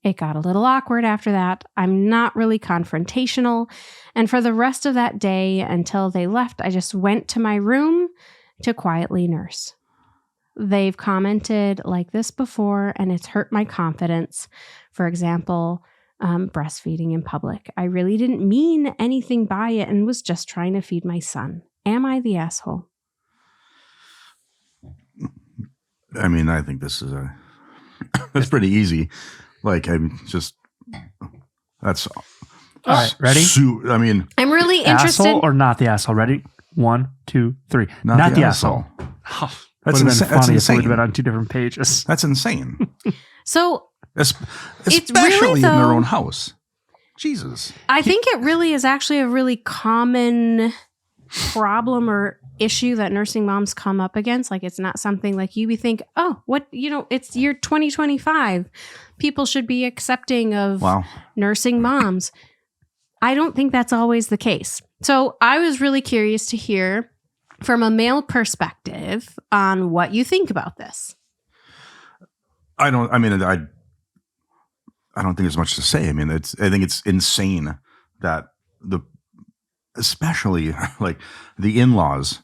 A: It got a little awkward after that. I'm not really confrontational. And for the rest of that day until they left, I just went to my room to quietly nurse. They've commented like this before, and it's hurt my confidence. For example, breastfeeding in public. I really didn't mean anything by it and was just trying to feed my son. Am I the asshole?
B: I mean, I think this is that's pretty easy. Like, I'm just, that's
C: all right. Ready?
B: I mean,
A: I'm really interested.
C: Asshole or not the asshole? Ready? 1, 2, 3. Not the asshole. Oh,
B: That's
C: would have been
B: that's
C: funny if it would
B: insane.
C: have been on 2 different pages.
B: That's insane.
A: So
B: Especially
A: really,
B: in their
A: though-
B: own house. Jesus.
A: I think it really is actually a really common problem or issue that nursing moms come up against. Like, it's not something like you would think, oh, what, it's year 2025. People should be accepting of nursing moms. I don't think that's always the case. So I was really curious to hear from a male perspective on what you think about this.
B: I don't think there's much to say. I mean, I think it's insane that especially like the in-laws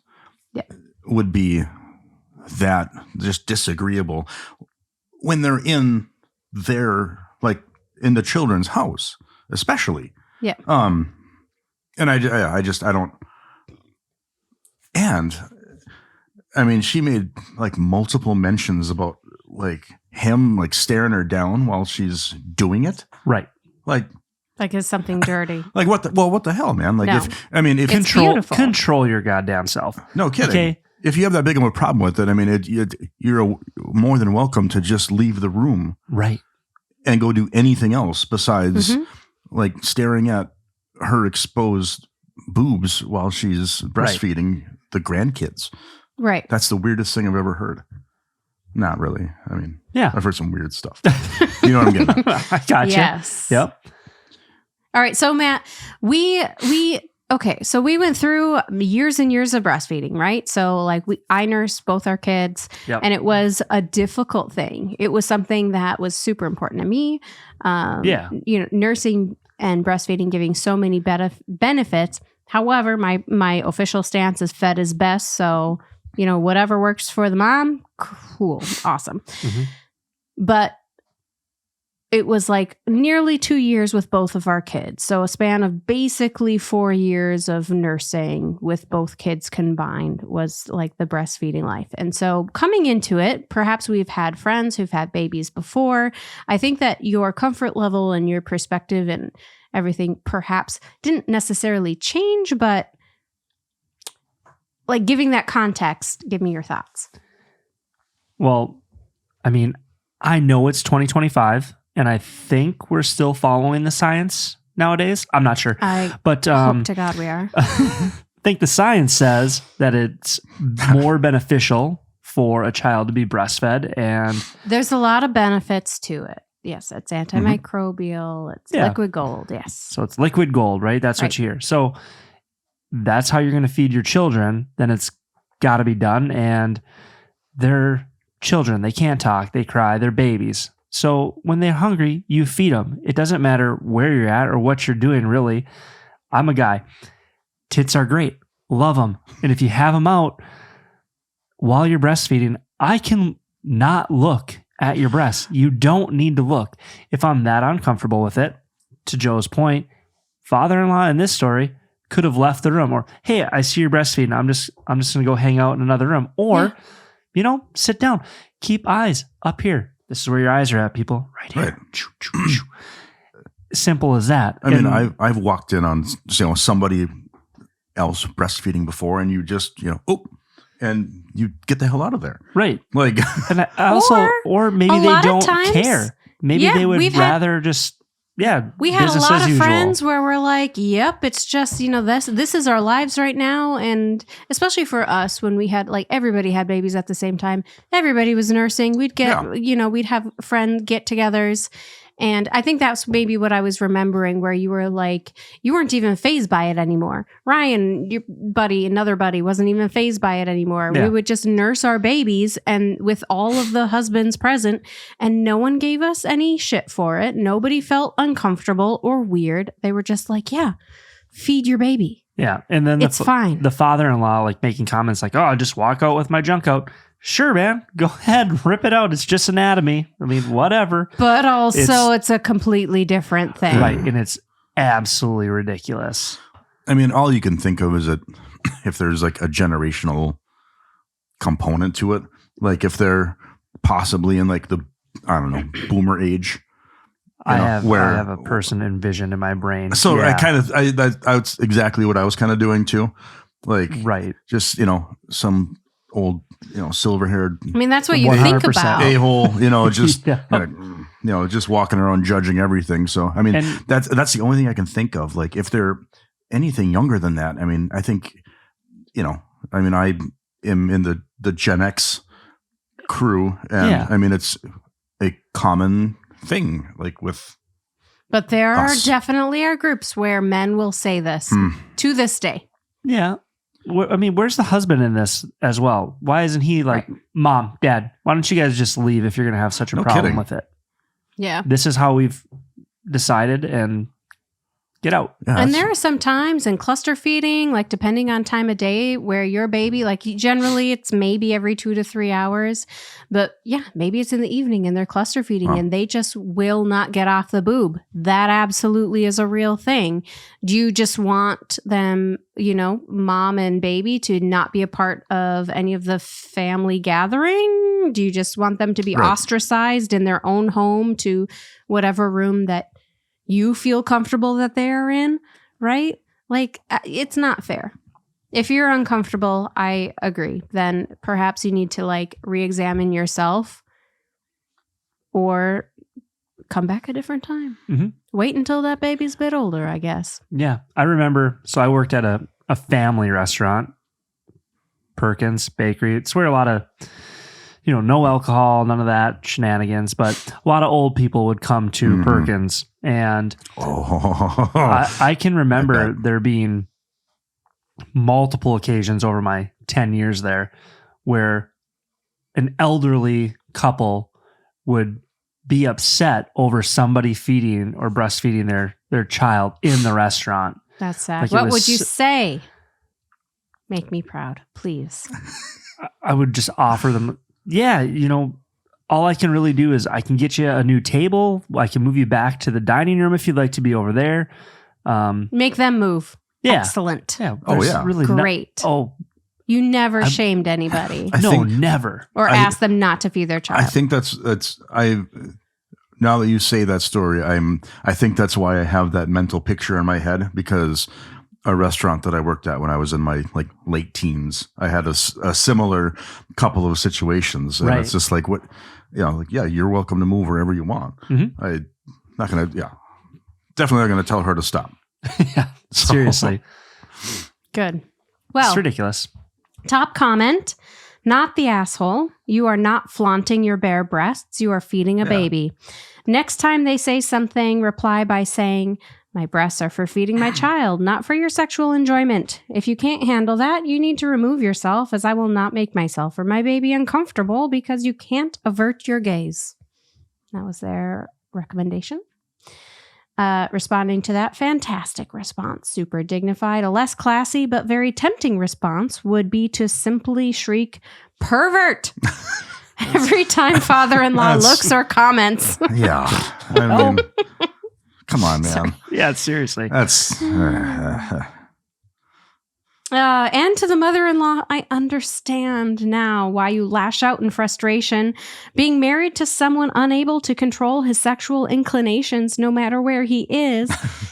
B: would be that just disagreeable when they're in in the children's house, especially.
A: Yeah.
B: And I don't. And I mean, she made like multiple mentions about like him like staring her down while she's doing it.
C: Right.
A: Like it's something dirty.
B: Like what the hell, man? Like if
C: control your goddamn self.
B: No kidding.
C: Okay.
B: If you have that big of a problem with it, I mean, you're more than welcome to just leave the room,
C: right,
B: and go do anything else besides like staring at her exposed boobs while she's breastfeeding the grandkids.
A: Right.
B: That's the weirdest thing I've ever heard. Not really. I mean,
C: yeah,
B: I've heard some weird stuff. You know what I'm getting at?
C: I gotcha.
A: Yes.
C: Yep.
A: All right. So Matt, so we went through years and years of breastfeeding, right? So like I nursed both our kids, and it was a difficult thing. It was something that was super important to me. Nursing and breastfeeding giving so many benefits. However, my official stance is fed is best. So, whatever works for the mom, cool, awesome.
C: Mm-hmm.
A: But it was like nearly 2 years with both of our kids. So a span of basically 4 years of nursing with both kids combined was like the breastfeeding life. And so coming into it, perhaps we've had friends who've had babies before. I think that your comfort level and your perspective and everything perhaps didn't necessarily change, but like giving that context, give me your thoughts.
C: Well, I mean, I know it's 2025. And I think we're still following the science nowadays. I'm not sure. But
A: hope to God we are.
C: I think the science says that it's more beneficial for a child to be breastfed. And
A: there's a lot of benefits to it. Yes, it's antimicrobial. It's liquid gold. Yes.
C: So it's liquid gold, right? That's what you hear. So that's how you're going to feed your children. Then it's got to be done. And they're children. They can't talk. They cry. They're babies. So when they're hungry, you feed them. It doesn't matter where you're at or what you're doing, really. I'm a guy. Tits are great. Love them. And if you have them out while you're breastfeeding, I can not look at your breasts. You don't need to look. If I'm that uncomfortable with it, to Joe's point, father-in-law in this story could have left the room. Or, hey, I see you're breastfeeding. I'm just going to go hang out in another room. Or, sit down. Keep eyes up here. This is where your eyes are at, people. Right here. Right. Simple as that.
B: I mean, I've walked in on somebody else breastfeeding before, and you just and you get the hell out of there.
C: Right.
B: Like,
C: and I also, or maybe they don't care. Maybe they would rather just. Yeah,
A: we had a lot of friends where we're like, yep, it's just, this is our lives right now. And especially for us, when we had everybody had babies at the same time, everybody was nursing. We'd get, we'd have friend get-togethers. And I think that's maybe what I was remembering, where you were like, you weren't even fazed by it anymore. Ryan, your buddy, another buddy, wasn't even fazed by it anymore. Yeah. We would just nurse our babies and with all of the husbands present, and no one gave us any shit for it. Nobody felt uncomfortable or weird. They were just like, yeah, feed your baby.
C: Yeah. And then
A: it's fine.
C: The father-in-law making comments like, oh, I just walk out with my junk out. Sure, man. Go ahead. Rip it out. It's just anatomy. I mean, whatever.
A: But also, it's a completely different thing.
C: Right. And it's absolutely ridiculous.
B: I mean, all you can think of is that if there's a generational component to it, like if they're possibly in like the, I don't know, boomer age.
C: I have a person envisioned in my brain.
B: So
C: Yeah.
B: that's exactly what I was kind of doing too. Like,
C: Right.
B: just, some old, silver haired
A: I mean, that's what you think
C: 100%.
A: about.
B: a-hole, just,
C: Yeah.
B: just walking aroround judging everything. So, I mean,
C: And-
B: that's the only thing I can think of. Like, if they're anything younger than that, I mean, I think, I am in the Gen X crew, and
C: Yeah.
B: I mean, it's a common thing, like with.
A: But there
B: us.
A: are definitely are groups where men will say this to this day.
C: Yeah. I mean, where's the husband in this as well? Why isn't he like,
A: Right.
C: Mom, Dad, why don't you guys just leave if you're going to have such a
B: No
C: problem
B: kidding.
C: with it?
A: Yeah.
C: This is how we've decided, and get out.
B: Yeah,
A: And
B: that's-
A: there are some times in cluster feeding, like depending on time of day, where your baby, like generally it's maybe every 2 to 3 hours, but yeah, maybe it's in the evening and they're cluster feeding
B: Wow.
A: and they just will not get off the boob. That absolutely is a real thing. Do you just want them, mom and baby to not be a part of any of the family gathering? Do you just want them to be
B: Right.
A: ostracized in their own home to whatever room that you feel comfortable that they're in, right? Like, it's not fair. If you're uncomfortable, I agree. Then perhaps you need to like re-examine yourself or come back a different time.
C: Mhm.
A: Wait until that baby's a bit older, I guess.
C: Yeah. I remember, so I worked at a family restaurant, Perkins Bakery. It's where a lot of, no alcohol, none of that shenanigans, but a lot of old people would come to Perkins. And I can remember there being multiple occasions over my 10 years there where an elderly couple would be upset over somebody feeding or breastfeeding their child in the restaurant.
A: That's sad.
C: Like, it
A: what
C: was
A: would you say? Make me proud, please.
C: I would just offer them, all I can really do is I can get you a new table. I can move you back to the dining room if you'd like to be over there.
A: Make them move.
C: Yeah.
A: Excellent.
C: Yeah.
B: Oh,
C: there's
B: yeah.
C: Really
A: Great. You never shamed anybody
B: I think-
C: never.
A: or asked them not to feed their child.
B: I think now that you say that story, I think that's why I have that mental picture in my head, because a restaurant that I worked at when I was in my like late teens, I had a similar couple of situations, and
C: Right.
B: it's just like, you're welcome to move wherever you want.
C: Mhm.
B: I'm not gonna, definitely not gonna tell her to stop.
C: Yeah. Seriously.
A: Good. Well,
C: It's ridiculous.
A: top comment. Not the asshole. You are not flaunting your bare breasts. You are feeding a
B: Yeah.
A: baby. Next time they say something, reply by saying, my breasts are for feeding my child, not for your sexual enjoyment. If you can't handle that, you need to remove yourself, as I will not make myself or my baby uncomfortable because you can't avert your gaze. That was their recommendation. Responding to that, fantastic response, super dignified. A less classy but very tempting response would be to simply shriek, pervert, every time father-in-law
B: That's-
A: looks or comments.
B: Yeah, I mean, come on, man.
C: Yeah, seriously.
B: That's
A: And to the mother-in-law, I understand now why you lash out in frustration. Being married to someone unable to control his sexual inclinations, no matter where he is,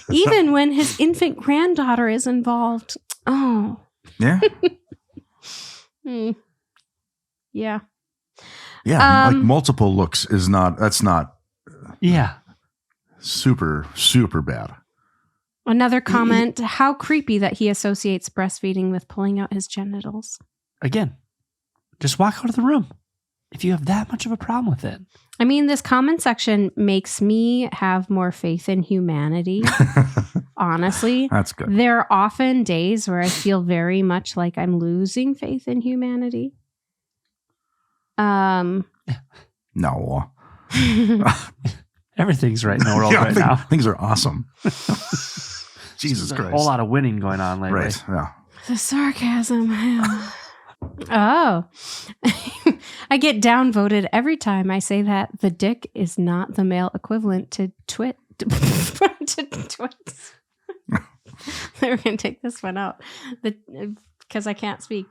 A: even when his infant granddaughter is involved. Oh,
B: yeah,
A: yeah.
B: yeah. Like multiple looks that's not
C: Yeah.
B: super, super bad.
A: Another comment, how creepy that he associates breastfeeding with pulling out his genitals.
C: Again, just walk out of the room if you have that much of a problem with it.
A: I mean, this comment section makes me have more faith in humanity, honestly.
B: That's good.
A: There are often days where I feel very much like I'm losing faith in humanity.
B: No.
C: Everything's right in the world
B: Yeah,
C: right now.
B: Things are awesome. Jesus
C: There's a
B: Christ.
C: whole lot of winning going on lately.
B: Right. Yeah.
A: The sarcasm. Oh. I get downvoted every time I say that the dick is not the male equivalent to twit. to twits. We're going to take this one out because I can't speak.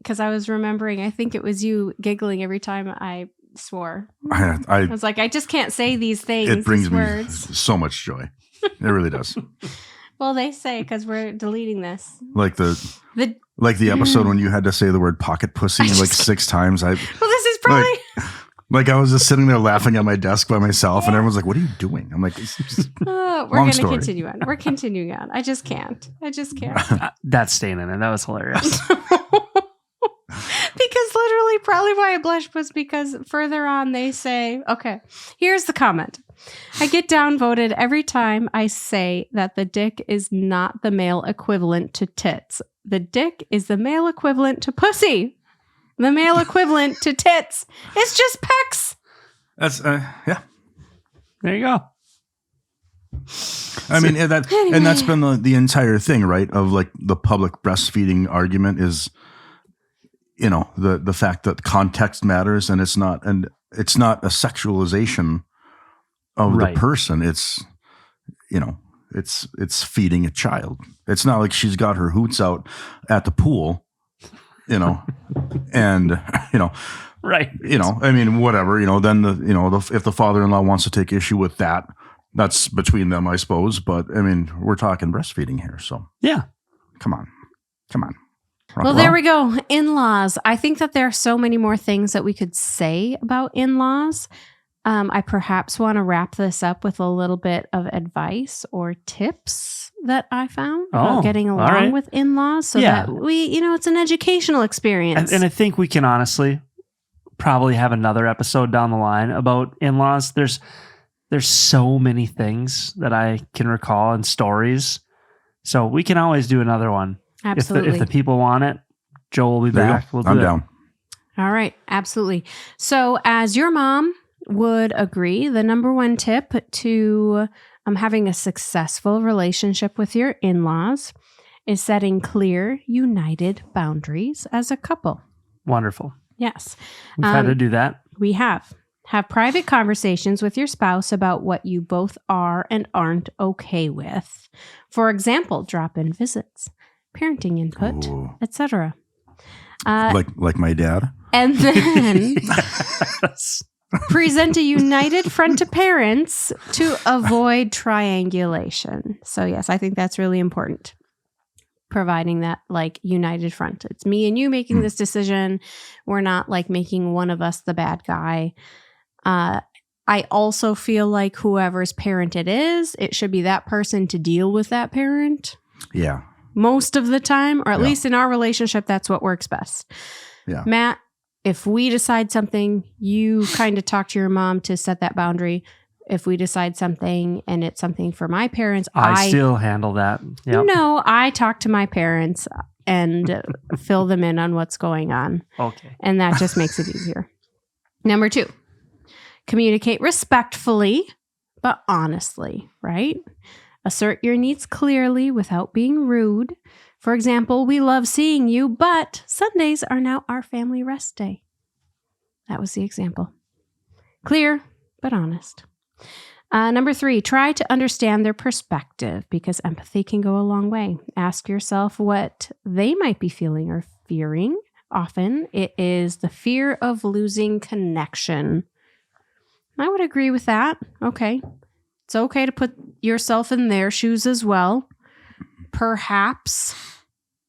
A: because I was remembering, I think it was you giggling every time I swore. I
B: I
A: was like, I just can't say these things.
B: it brings
A: these
B: me
A: words.
B: so much joy. It really does.
A: Well, they say because we're deleting this.
B: Like the episode when you had to say the word pocket pussy like 6 times.
A: Well, this is probably
B: like I was just sitting there laughing at my desk by myself, and everyone's like, "What are you doing?" I'm like, it's just
A: we're going to continue on. We're continuing on. I just can't.
C: That's staying in it. That was hilarious.
A: Because literally, probably why I blushed was because further on they say, okay, here's the comment. I get downvoted every time I say that the dick is not the male equivalent to tits. The dick is the male equivalent to pussy. The male equivalent to tits. It's just pecs.
B: That's yeah.
C: There you go.
B: I mean, and that's been the entire thing, right? Of like the public breastfeeding argument is, you know, the fact that context matters, and it's not a sexualization of the person. It's, you know, it's feeding a child. It's not like she's got her hoots out at the pool, you know, and you know,
C: right.
B: You know, I mean, whatever, you know, then if the father-in-law wants to take issue with that, that's between them, I suppose. But I mean, we're talking breastfeeding here, so
C: yeah,
B: come on.
A: Well, there we go. In-laws. I think that there are so many more things that we could say about in-laws. I perhaps want to wrap this up with a little bit of advice or tips that I found about getting along with in-laws so that we, you know, it's an educational experience.
C: And I think we can honestly probably have another episode down the line about in-laws. There's so many things that I can recall and stories. So we can always do another one.
A: Absolutely.
C: If the people want it, Joe will be back.
B: I'm down.
A: All right. Absolutely. So as your mom would agree, the number one tip to having a successful relationship with your in-laws is setting clear, united boundaries as a couple.
C: Wonderful.
A: Yes.
C: We've had to do that.
A: We have. Have private conversations with your spouse about what you both are and aren't okay with. For example, drop-in visits, parenting input, etc.
B: Like my dad.
A: And then present a united front to parents to avoid triangulation. So yes, I think that's really important. Providing that like united front. It's me and you making this decision. We're not like making one of us the bad guy. I also feel like whoever's parent it is, it should be that person to deal with that parent.
B: Yeah.
A: Most of the time, or at least in our relationship, that's what works best.
B: Yeah.
A: Matt, if we decide something, you kind of talk to your mom to set that boundary. If we decide something and it's something for my parents,
C: I still handle that. Yep.
A: No, I talk to my parents and fill them in on what's going on.
C: Okay.
A: And that just makes it easier. Number 2, communicate respectfully, but honestly, right? Assert your needs clearly without being rude. For example, we love seeing you, but Sundays are now our family rest day. That was the example. Clear, but honest. Number 3, try to understand their perspective because empathy can go a long way. Ask yourself what they might be feeling or fearing. Often it is the fear of losing connection. I would agree with that. Okay. It's okay to put yourself in their shoes as well. Perhaps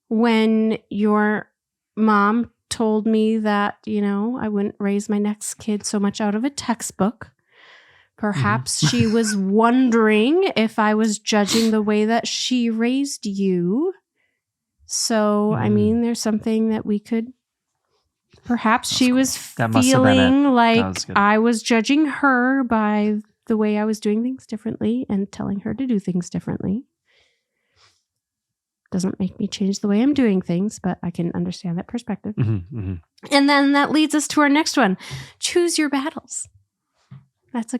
A: when your mom told me that, you know, I wouldn't raise my next kid so much out of a textbook, perhaps she was wondering if I was judging the way that she raised you. So, I mean, there's something that we could... Perhaps she was feeling like I was judging her by the way I was doing things differently and telling her to do things differently. Doesn't make me change the way I'm doing things, but I can understand that perspective. And then that leads us to our next one. Choose your battles. That's a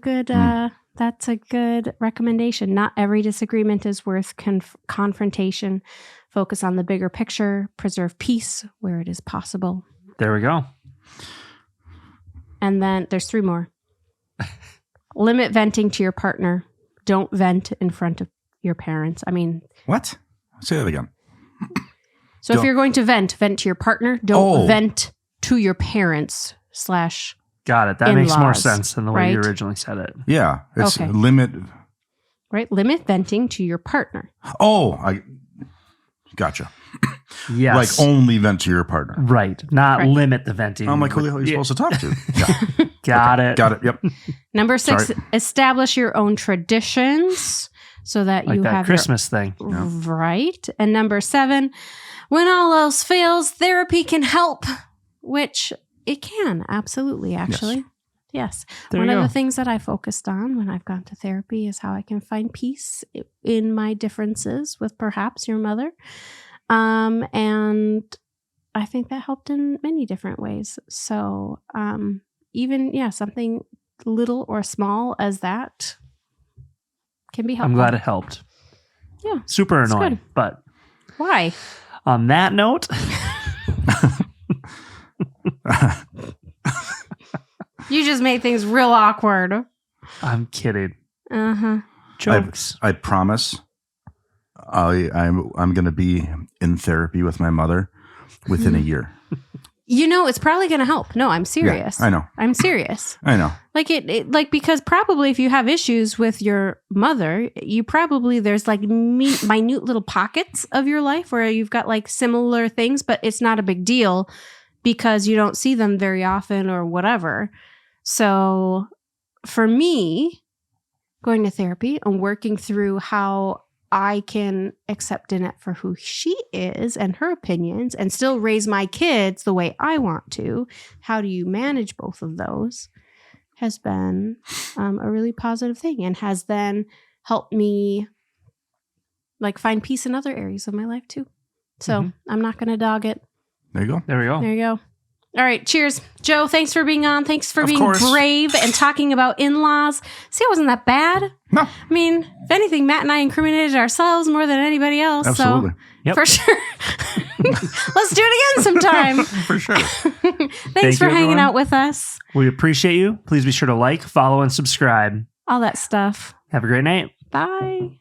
A: good recommendation. Not every disagreement is worth confrontation. Focus on the bigger picture. Preserve peace where it is possible.
C: There we go.
A: And then there's 3 more. Limit venting to your partner. Don't vent in front of your parents. I mean...
B: What? Say that again.
A: So if you're going to vent to your partner. Don't vent to your parents /
C: Got it. That makes more
A: in-laws,
C: sense than the way you
A: right?
C: originally said it.
B: Yeah. It's
A: Okay.
B: limit.
A: Right? Limit venting to your partner.
B: Oh, I gotcha.
C: Yes.
B: Like only vent to your partner.
C: Right. Not
A: Right.
C: limit the venting.
B: I'm like, who the hell are you supposed to talk to? Yeah.
C: Got it.
B: Got it. Yep.
A: Number 6,
B: Sorry.
A: establish your own traditions so that
C: Like
A: you
C: that
A: have
C: Christmas thing.
A: your right. And number 7, when all else fails, therapy can help, which it can absolutely, actually. Yes.
C: There
A: One
C: you
A: of
C: go.
A: the things that I focused on when I've gone to therapy is how I can find peace in my differences with perhaps your mother. And I think that helped in many different ways. So even, something little or small as that can be helpful.
C: I'm glad it helped.
A: Yeah.
C: Super
A: It's
C: annoying.
A: good.
C: But
A: Why?
C: on that note,
A: You just made things real awkward.
C: I'm kidding.
A: Uh-huh.
C: Jokes.
B: I promise I'm going to be in therapy with my mother within a year.
A: It's probably going to help. No, I'm serious.
B: Yeah, I know.
A: I'm serious.
B: I know.
A: Like because probably if you have issues with your mother, there's like minute little pockets of your life where you've got like similar things, but it's not a big deal because you don't see them very often or whatever. So for me, going to therapy and working through how I can accept Danette for who she is and her opinions and still raise my kids the way I want to. How do you manage both of those? Has been a really positive thing and has then helped me like find peace in other areas of my life too. So I'm not going to dog it.
B: There you go.
C: There we go.
A: There you go. All right. Cheers. Joe, thanks for being on. Thanks for being
B: course.
A: brave and talking about in-laws. See, it wasn't that bad.
B: No.
A: I mean, if anything, Matt and I incriminated ourselves more than anybody else.
B: Absolutely.
A: So,
C: Yep.
A: for sure. Let's do it again sometime.
B: For sure.
A: Thanks for
C: you,
A: hanging
C: everyone.
A: out with us.
C: We appreciate you. Please be sure to like, follow, and subscribe.
A: All that stuff.
C: Have a great night.
A: Bye.